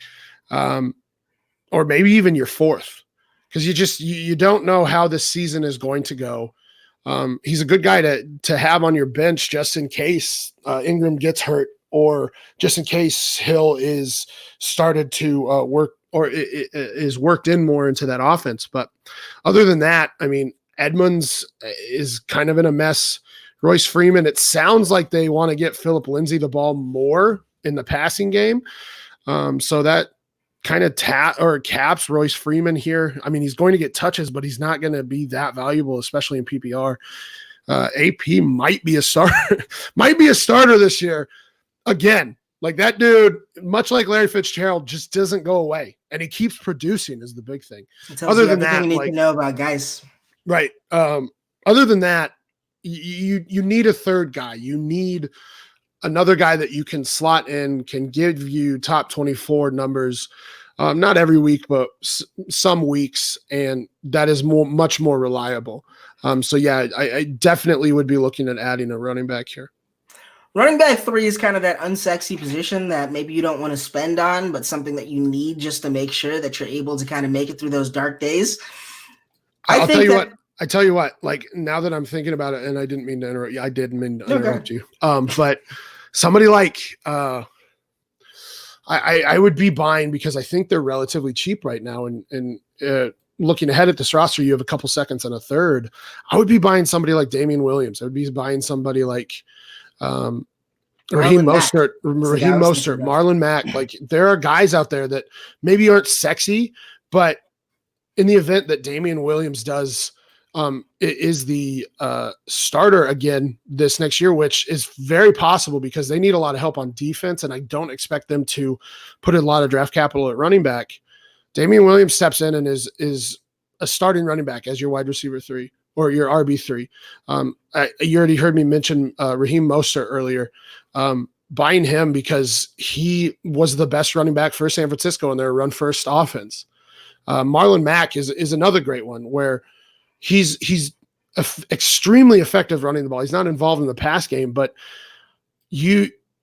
or maybe even your 4th, because you don't know how this season is going to go. He's a good guy to have on your bench just in case Ingram gets hurt, or just in case Hill is started to work, or is worked in more into that offense. But other than that, I mean, Edmonds is kind of in a mess. Royce Freeman, it sounds like they want to get Phillip Lindsay the ball more in the passing game. So that kind of caps Royce Freeman here. I mean, he's going to get touches, but he's not going to be that valuable, especially in PPR. AP might be a starter this year. Again, like that dude, much like Larry Fitzgerald, just doesn't go away, and he keeps producing is the big thing. Other than that, you need to know about guys. Right. Other than that, you need a 3rd guy. You need another guy that you can slot in, can give you top 24 numbers, not every week, but some weeks, and that is much more reliable. So yeah, I definitely would be looking at adding a running back here. Running back 3 is kind of that unsexy position that maybe you don't want to spend on, but something that you need just to make sure that you're able to kind of make it through those dark days. I tell you what, like now that I'm thinking about it, and I didn't mean to interrupt you. I didn't mean to interrupt you. But somebody like I would be buying because I think they're relatively cheap right now. And looking ahead at this roster, you have a couple seconds and a third. I would be buying somebody like Damian Williams. I would be buying somebody like Raheem Mostert, Marlon Mack. Like there are guys out there that maybe aren't sexy, but in the event that Damian Williams is the starter again this next year, which is very possible because they need a lot of help on defense, and I don't expect them to put in a lot of draft capital at running back. Damian Williams steps in and is a starting running back as your wide receiver 3 or your RB3. You already heard me mention Raheem Mostert earlier. Buying him because he was the best running back for San Francisco in their run-first offense. Marlon Mack is another great one where he's extremely effective running the ball. He's not involved in the pass game, but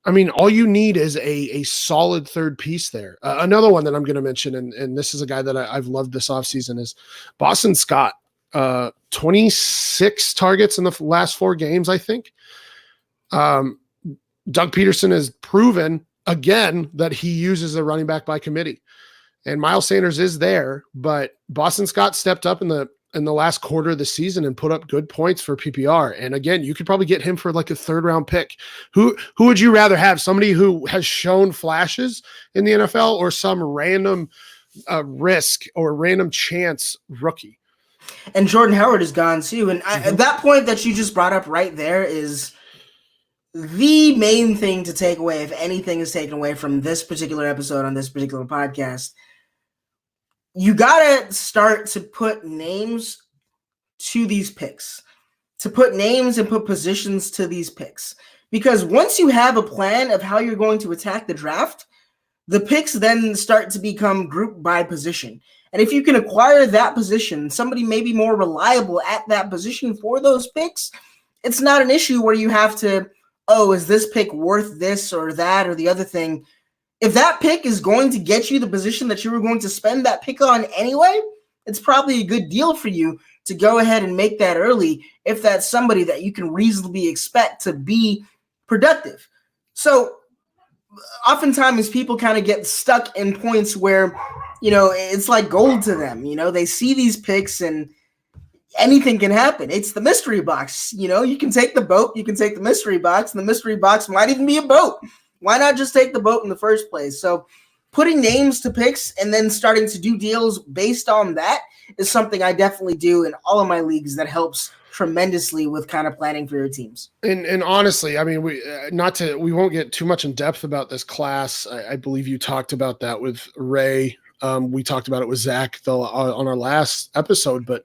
all you need is a solid third piece there. Another one that I'm going to mention, and this is a guy that I've loved this offseason, is Boston Scott. 26 targets in the last 4 games, I think. Doug Peterson has proven again that he uses a running back by committee. And Miles Sanders is there, but Boston Scott stepped up in the last quarter of the season and put up good points for PPR. And again, you could probably get him for like a 3rd round pick. Who would you rather have? Somebody who has shown flashes in the NFL or some random risk or random chance rookie? And Jordan Howard is gone too. And that point that you just brought up right there is the main thing to take away, if anything is taken away from this particular episode on this particular podcast. You got to start to put names to these picks, to put names and put positions to these picks. Because once you have a plan of how you're going to attack the draft, the picks then start to become grouped by position. And if you can acquire that position, somebody may be more reliable at that position for those picks, it's not an issue where you have to, is this pick worth this or that or the other thing? If that pick is going to get you the position that you were going to spend that pick on anyway, it's probably a good deal for you to go ahead and make that early if that's somebody that you can reasonably expect to be productive. So oftentimes people kind of get stuck in points where, it's like gold to them. They see these picks and anything can happen. It's the mystery box. You can take the boat, you can take the mystery box, and the mystery box might even be a boat. Why not just take the boat in the first place? So putting names to picks and then starting to do deals based on that is something I definitely do in all of my leagues that helps tremendously with kind of planning for your teams. And honestly, we won't get too much in depth about this class. I believe you talked about that with Ray. We talked about it with Zach on our last episode, but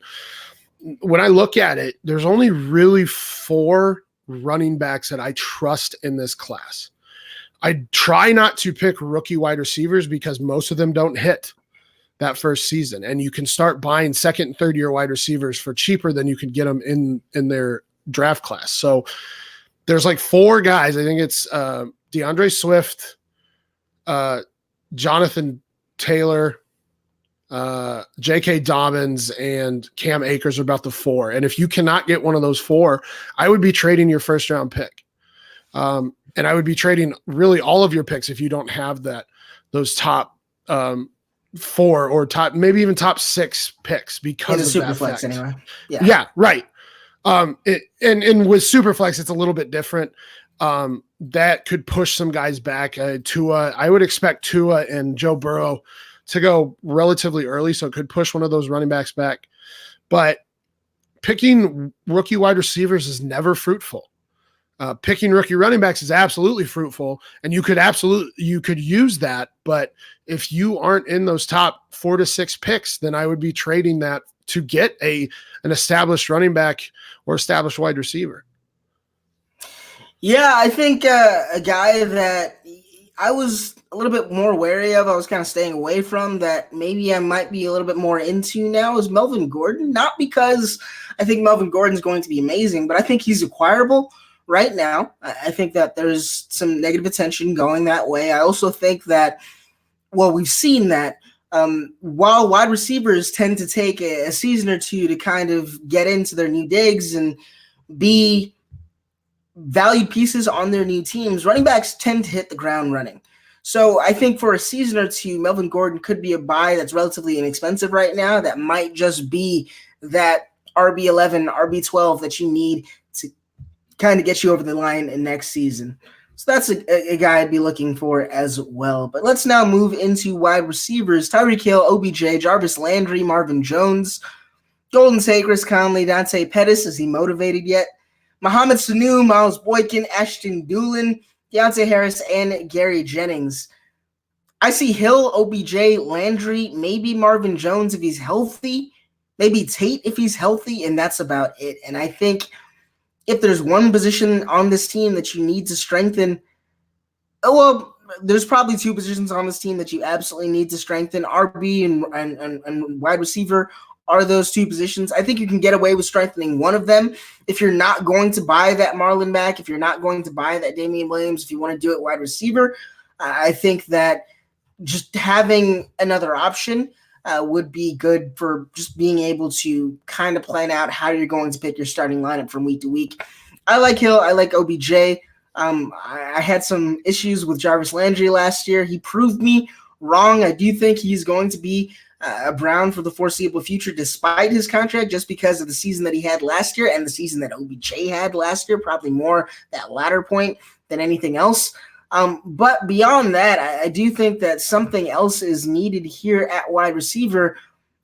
when I look at it, there's only really 4 running backs that I trust in this class. I try not to pick rookie wide receivers because most of them don't hit that first season. And you can start buying 2nd and 3rd year wide receivers for cheaper than you could get them in their draft class. So there's like 4 guys. I think it's DeAndre Swift, Jonathan Taylor, J.K. Dobbins, and Cam Akers are about the 4. And if you cannot get one of those 4, I would be trading your 1st round pick. And I would be trading really all of your picks if you don't have those top 4 or maybe even top 6 picks because of that Superflex anyway. Yeah, right. And with Superflex, it's a little bit different. That could push some guys back. Tua, I would expect Tua and Joe Burrow to go relatively early, so it could push one of those running backs back. But picking rookie wide receivers is never fruitful. Picking rookie running backs is absolutely fruitful, and you could use that. But if you aren't in those top 4 to 6 picks, then I would be trading that to get an established running back or established wide receiver. Yeah, I think a guy that I was a little bit more wary of, I was kind of staying away from, that maybe I might be a little bit more into now, is Melvin Gordon. Not because I think Melvin Gordon is going to be amazing, but I think he's acquirable. Right now, I think that there's some negative attention going that way. I also think that, we've seen that while wide receivers tend to take a season or 2 to kind of get into their new digs and be valued pieces on their new teams, running backs tend to hit the ground running. So I think for a season or two, Melvin Gordon could be a buy that's relatively inexpensive right now. That might just be that RB11, RB12 that you need to kind of get you over the line in next season. So that's a guy I'd be looking for as well. But let's now move into wide receivers. Tyreek Hill, OBJ, Jarvis Landry, Marvin Jones, Golden Tate, Chris Conley, Dante Pettis. Is he motivated yet? Mohamed Sanu, Miles Boykin, Ashton Doolin, Deontay Harris, and Gary Jennings. I see Hill, OBJ, Landry, maybe Marvin Jones if he's healthy, maybe Tate if he's healthy, and that's about it. And I think if there's one position on this team that you need to strengthen, well, there's probably two positions on this team that you absolutely need to strengthen. RB and wide receiver are those two positions. I think you can get away with strengthening one of them. If you're not going to buy that Marlon Mack, if you're not going to buy that Damian Williams, if you want to do it wide receiver, I think that just having another option would be good for just being able to kind of plan out how you're going to pick your starting lineup from week to week. I like Hill. I like OBJ. I had some issues with Jarvis Landry last year. He proved me wrong. I do think he's going to be a Brown for the foreseeable future despite his contract, just because of the season that he had last year and the season that OBJ had last year, probably more that latter point than anything else. But beyond that, I do think that something else is needed here at wide receiver.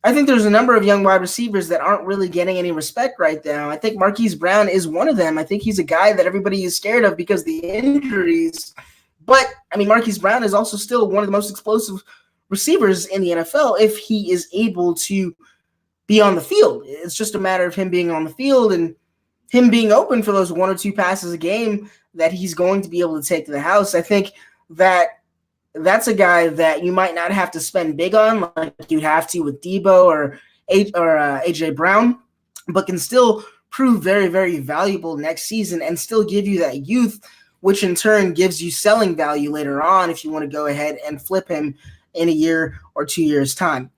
I think there's a number of young wide receivers that aren't really getting any respect right now. I think Marquise Brown is one of them. I think he's a guy that everybody is scared of because of the injuries. But, I mean, Marquise Brown is also still one of the most explosive receivers in the NFL if he is able to be on the field. It's just a matter of him being on the field and him being open for those one or two passes a game that he's going to be able to take to the house. I think that that's a guy that you might not have to spend big on like you have to with Debo or AJ Brown, but can still prove very, very valuable next season and still give you that youth, which in turn gives you selling value later on if you want to go ahead and flip him in a year or 2 years' time.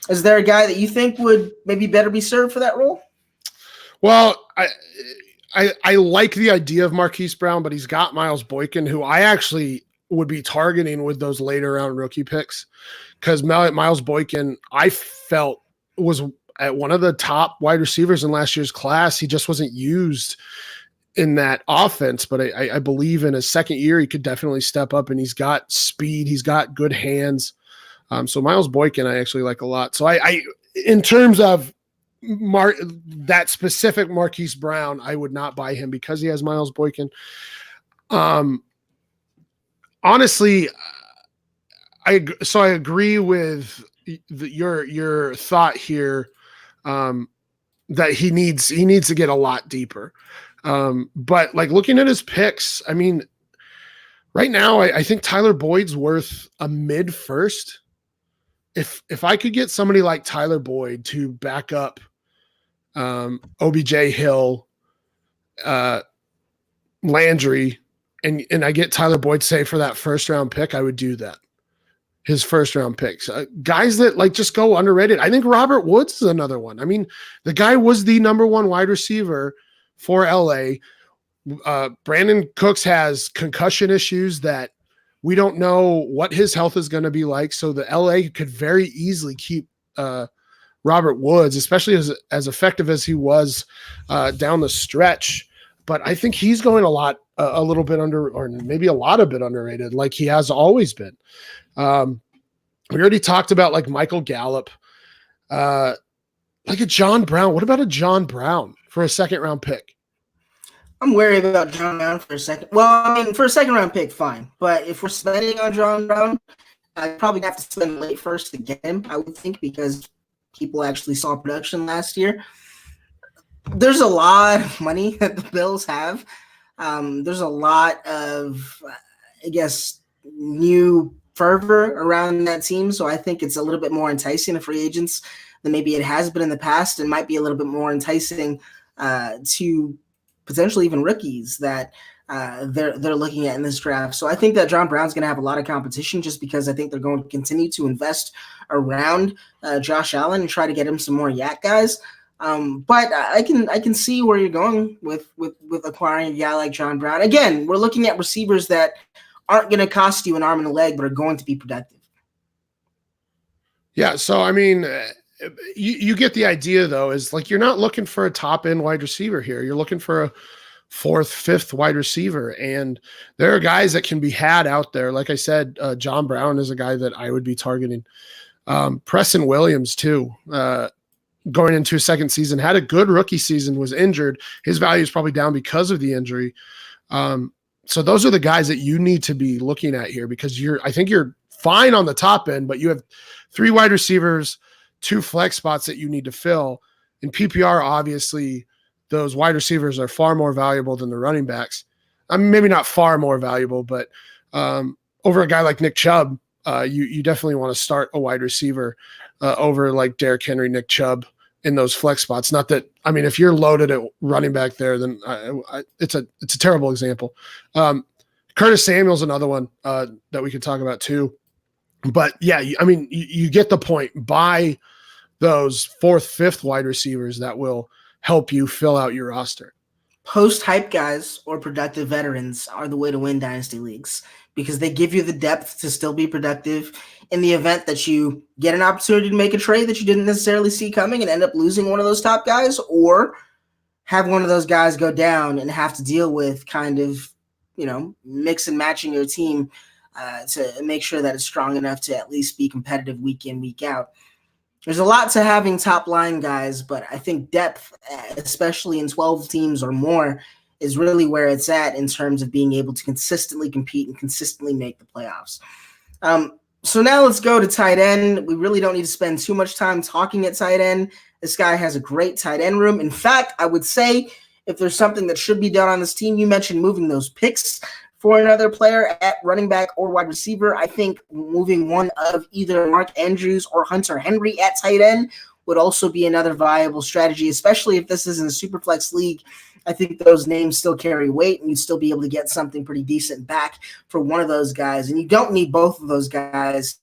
Is there a guy that you think would maybe better be served for that role? Well, I like the idea of Marquise Brown, but he's got Miles Boykin, who I actually would be targeting with those later round rookie picks, because Miles Boykin, I felt, was at one of the top wide receivers in last year's class. He just wasn't used in that offense, but I believe in his second year, he could definitely step up, and he's got speed. He's got good hands. So Miles Boykin, I actually like a lot. So I in terms of that specific Marquise Brown, I would not buy him because he has Miles Boykin. Honestly, I agree with your thought here, that he needs to get a lot deeper. But like looking at his picks, I mean, right now I think Tyler Boyd's worth a mid first. If I could get somebody like Tyler Boyd to back up OBJ, Hill, Landry, and I get Tyler Boyd saved for that first round pick, I would do that. His first round picks, guys that like just go underrated. I think Robert Woods is another one. I mean, the guy was the number one wide receiver for LA. Brandon Cooks has concussion issues that we don't know what his health is going to be like. So the LA could very easily keep Robert Woods, especially as effective as he was down the stretch. But I think he's going a little bit under, or maybe a lot of bit underrated, like he has always been. We already talked about like Michael Gallup, like a John Brown. What about a John Brown for a second round pick? I'm worried about John Brown for a second. Well, I mean, for a second round pick, fine. But if we're spending on John Brown, I'd probably have to spend late first to get him, I would think, because people actually saw production last year. There's a lot of money that the Bills have. There's a lot of, I guess, new fervor around that team. So I think it's a little bit more enticing to free agents than maybe it has been in the past, and might be a little bit more enticing to potentially even rookies that they're looking at in this draft. So I think that John Brown's going to have a lot of competition, just because I think they're going to continue to invest around Josh Allen and try to get him some more yak guys. But I can see where you're going with acquiring a guy like John Brown. Again, we're looking at receivers that aren't going to cost you an arm and a leg, but are going to be productive. Yeah. So, I mean, you get the idea, though, is like you're not looking for a top end wide receiver here. You're looking for a fourth, fifth wide receiver. And there are guys that can be had out there. Like I said, John Brown is a guy that I would be targeting. Preston Williams, too, going into his second season, had a good rookie season, was injured. His value is probably down because of the injury. So those are the guys that you need to be looking at here, because I think you're fine on the top end, but you have 3 wide receivers, 2 flex spots that you need to fill. In PPR, obviously, those wide receivers are far more valuable than the running backs. I mean, maybe not far more valuable, but over a guy like Nick Chubb, you definitely want to start a wide receiver over like Derrick Henry, Nick Chubb in those flex spots. Not that, I mean, if you're loaded at running back there, then it's a terrible example. Curtis Samuel's another one that we could talk about too. But yeah, I mean, you get the point. Buy those 4th, 5th wide receivers that will help you fill out your roster. Post-hype guys or productive veterans are the way to win dynasty leagues, because they give you the depth to still be productive in the event that you get an opportunity to make a trade that you didn't necessarily see coming and end up losing one of those top guys, or have one of those guys go down and have to deal with kind of, mix and matching your team to make sure that it's strong enough to at least be competitive week in, week out. There's a lot to having top line guys, but I think depth, especially in 12 teams or more, is really where it's at in terms of being able to consistently compete and consistently make the playoffs. So now let's go to tight end. We really don't need to spend too much time talking at tight end. This guy has a great tight end room. In fact, I would say if there's something that should be done on this team, you mentioned moving those picks for another player at running back or wide receiver. I think moving one of either Mark Andrews or Hunter Henry at tight end would also be another viable strategy, especially if this isn't a super flex league. I think those names still carry weight, and you'd still be able to get something pretty decent back for one of those guys. And you don't need both of those guys,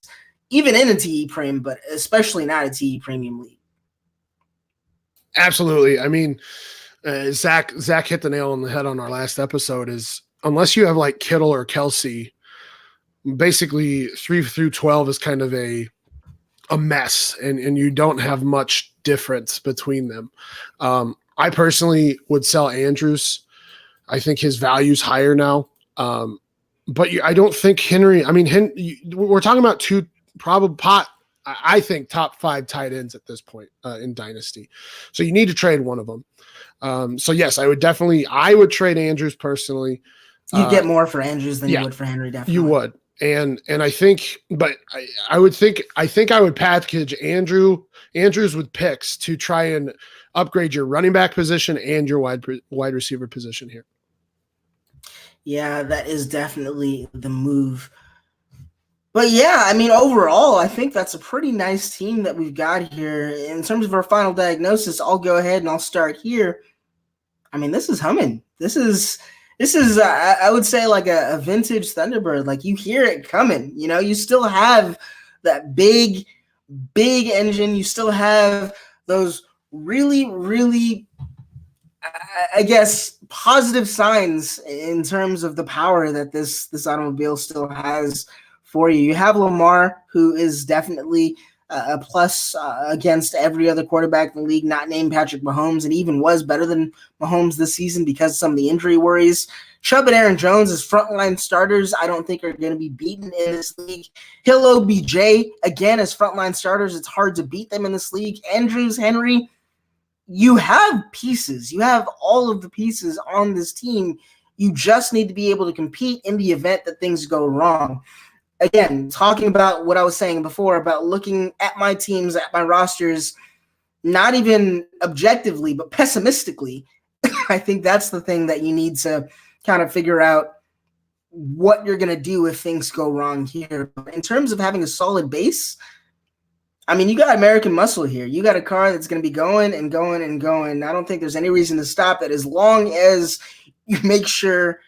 even in a TE Prim, but especially not a TE Premium league. Absolutely. I mean, Zach hit the nail on the head on our last episode. Is unless you have like Kittle or Kelsey, basically 3 through 12 is kind of a mess, and you don't have much difference between them. I personally would sell Andrews. I think his value's higher now. But I don't think Henry, I mean, we're talking about 2 I think top 5 tight ends at this point in Dynasty. So you need to trade one of them. So yes, I would trade Andrews personally. You get more for Andrews than you would for Henry, definitely. You would. And I think, but I think I would package Andrews with picks to try and upgrade your running back position and your wide receiver position here. Yeah, that is definitely the move. But yeah, I mean, overall, I think that's a pretty nice team that we've got here. In terms of our final diagnosis, I'll go ahead and I'll start here. I mean, this is humming. This is I would say like a vintage Thunderbird. Like, you hear it coming. You still have that big engine. You still have those really, really, I guess, positive signs in terms of the power that this automobile still has for you. You have Lamar, who is definitely a plus against every other quarterback in the league, not named Patrick Mahomes, and even was better than Mahomes this season because of some of the injury worries. Chubb and Aaron Jones as frontline starters, I don't think are going to be beaten in this league. Hill, OBJ, again, as frontline starters, it's hard to beat them in this league. Andrews, Henry, you have pieces. You have all of the pieces on this team. You just need to be able to compete in the event that things go wrong. Again, talking about what I was saying before about looking at my teams, at my rosters, not even objectively, but pessimistically, I think that's the thing that you need to kind of figure out what you're going to do if things go wrong here. In terms of having a solid base, I mean, you got American muscle here. You got a car that's going to be going and going and going. I don't think there's any reason to stop it as long as you make sure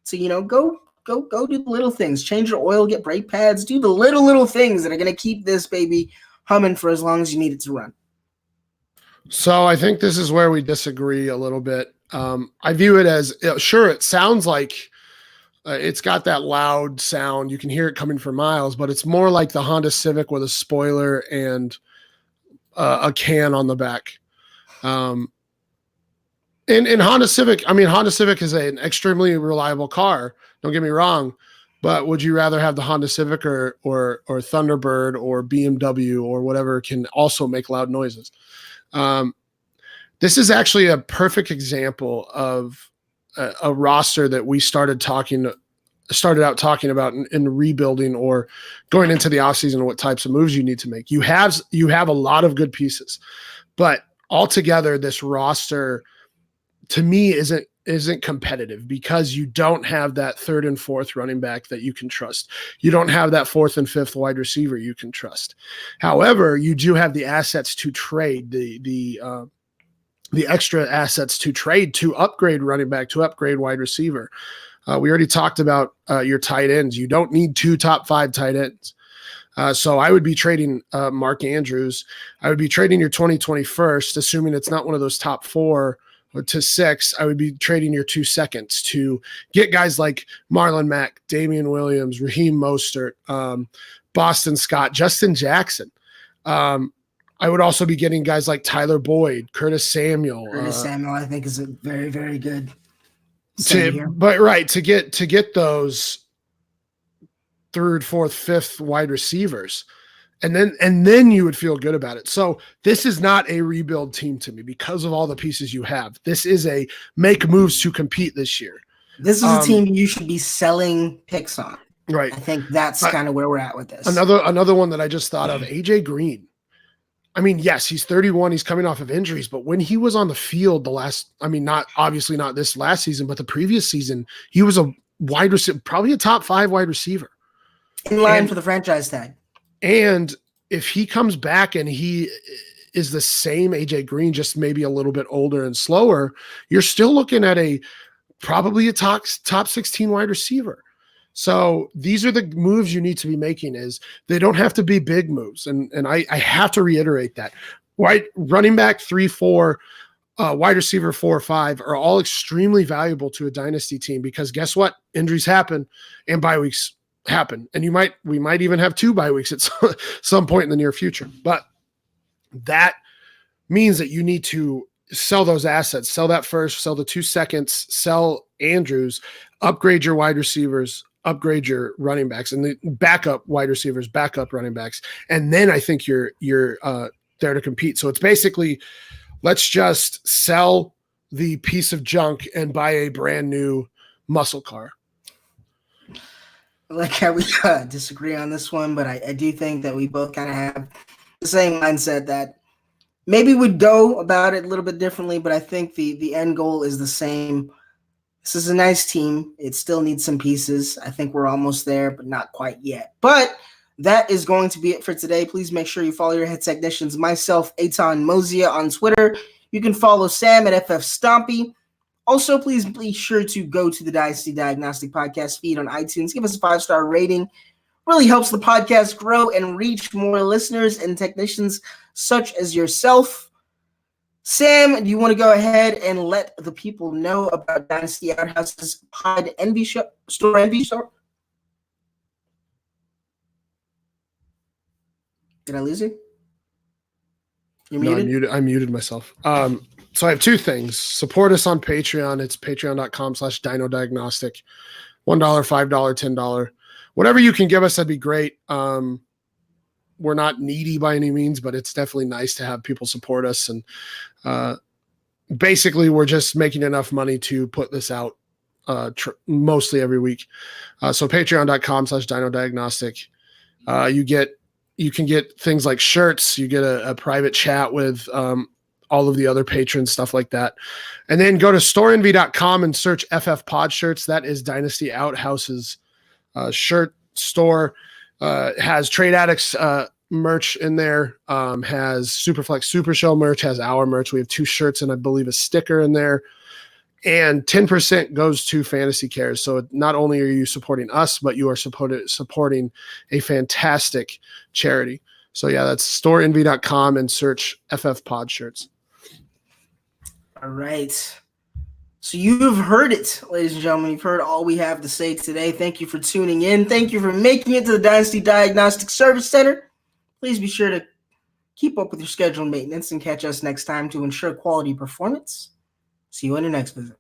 to, go do the little things. Change your oil, get brake pads, do the little things that are going to keep this baby humming for as long as you need it to run. So I think this is where we disagree a little bit. I view it as, sure, it sounds like It's got that loud sound. You can hear it coming for miles, but it's more like the Honda Civic with a spoiler and a can on the back. And Honda Civic, Honda Civic is an extremely reliable car. Don't get me wrong, but would you rather have the Honda Civic or Thunderbird or BMW or whatever can also make loud noises? This is actually a perfect example of a roster that we started out talking about in rebuilding or going into the offseason, what types of moves you need to make. You have a lot of good pieces, but altogether this roster to me isn't competitive because you don't have that third and fourth running back that you can trust. You don't have that fourth and fifth wide receiver you can trust. However, you do have the assets to trade, the extra assets to trade, to upgrade running back, to upgrade wide receiver. We already talked about your tight ends. You don't need 2 top 5 tight ends. So I would be trading Mark Andrews. I would be trading your 2021st, assuming it's not one of those top 4 to 6. I would be trading your 2 seconds to get guys like Marlon Mack, Damian Williams, Raheem Mostert, Boston Scott, Justin Jackson. I would also be getting guys like Tyler Boyd, Curtis Samuel. Samuel, I think, is a very, very good. To get those 3rd, 4th, 5th wide receivers, and then you would feel good about it. So this is not a rebuild team to me because of all the pieces you have. This is a make moves to compete this year. This is a team you should be selling picks on. Right. I think that's kind of where we're at with this. Another one that I just thought of, AJ Green. Yes, he's 31. He's coming off of injuries, but when he was on the field not this last season, but the previous season, he was a wide receiver, probably a top 5 wide receiver. In line for the franchise tag. And if he comes back and he is the same AJ Green, just maybe a little bit older and slower, you're still looking at probably a top 16 wide receiver. So these are the moves you need to be making. Is they don't have to be big moves. And I have to reiterate that. Running back 3, 4, wide receiver 4 or 5 are all extremely valuable to a dynasty team because guess what? Injuries happen and bye weeks happen. And we might even have 2 bye weeks at some point in the near future. But that means that you need to sell those assets, sell that first, sell the 2 seconds, sell Andrews, upgrade your wide receivers, upgrade your running backs and the backup wide receivers, backup running backs. And then I think you're there to compete. So it's basically, let's just sell the piece of junk and buy a brand new muscle car. I like how we disagree on this one, but I do think that we both kind of have the same mindset that maybe we'd go about it a little bit differently, but I think the end goal is the same. This is a nice team. It still needs some pieces. I think we're almost there, but not quite yet. But that is going to be it for today. Please make sure you follow your head technicians, myself, Eitan Mozia on Twitter. You can follow Sam at FF Stompy. Also, please be sure to go to the Dynasty Diagnostic podcast feed on iTunes. Give us a 5-star rating. Really helps the podcast grow and reach more listeners and technicians such as yourself. Sam, do you want to go ahead and let the people know about Dynasty Outhouse's Pod Envy Store? Envy Store? Did I lose you? You're muted? I muted myself. So I have 2 things. Support us on Patreon. It's patreon.com/Dino Diagnostic. $1, $5, $10. Whatever you can give us, that'd be great. We're not needy by any means, but it's definitely nice to have people support us. And basically, we're just making enough money to put this out mostly every week. So patreon.com/Dino Diagnostic. You can get things like shirts. You get a private chat with all of the other patrons, stuff like that. And then go to storeenvy.com and search FF Pod Shirts. That is Dynasty Outhouse's shirt store. Has Trade Addicts merch in there, has Superflex Super Show merch, has our merch. We have 2 shirts and I believe a sticker in there. And 10% goes to Fantasy Cares. So not only are you supporting us, but you are supporting a fantastic charity. So yeah, that's storeenvy.com and search FF Pod Shirts. All right. So you've heard it, ladies and gentlemen. You've heard all we have to say today. Thank you for tuning in. Thank you for making it to the Dynasty Diagnostic Service Center. Please be sure to keep up with your scheduled maintenance and catch us next time to ensure quality performance. See you on your next visit.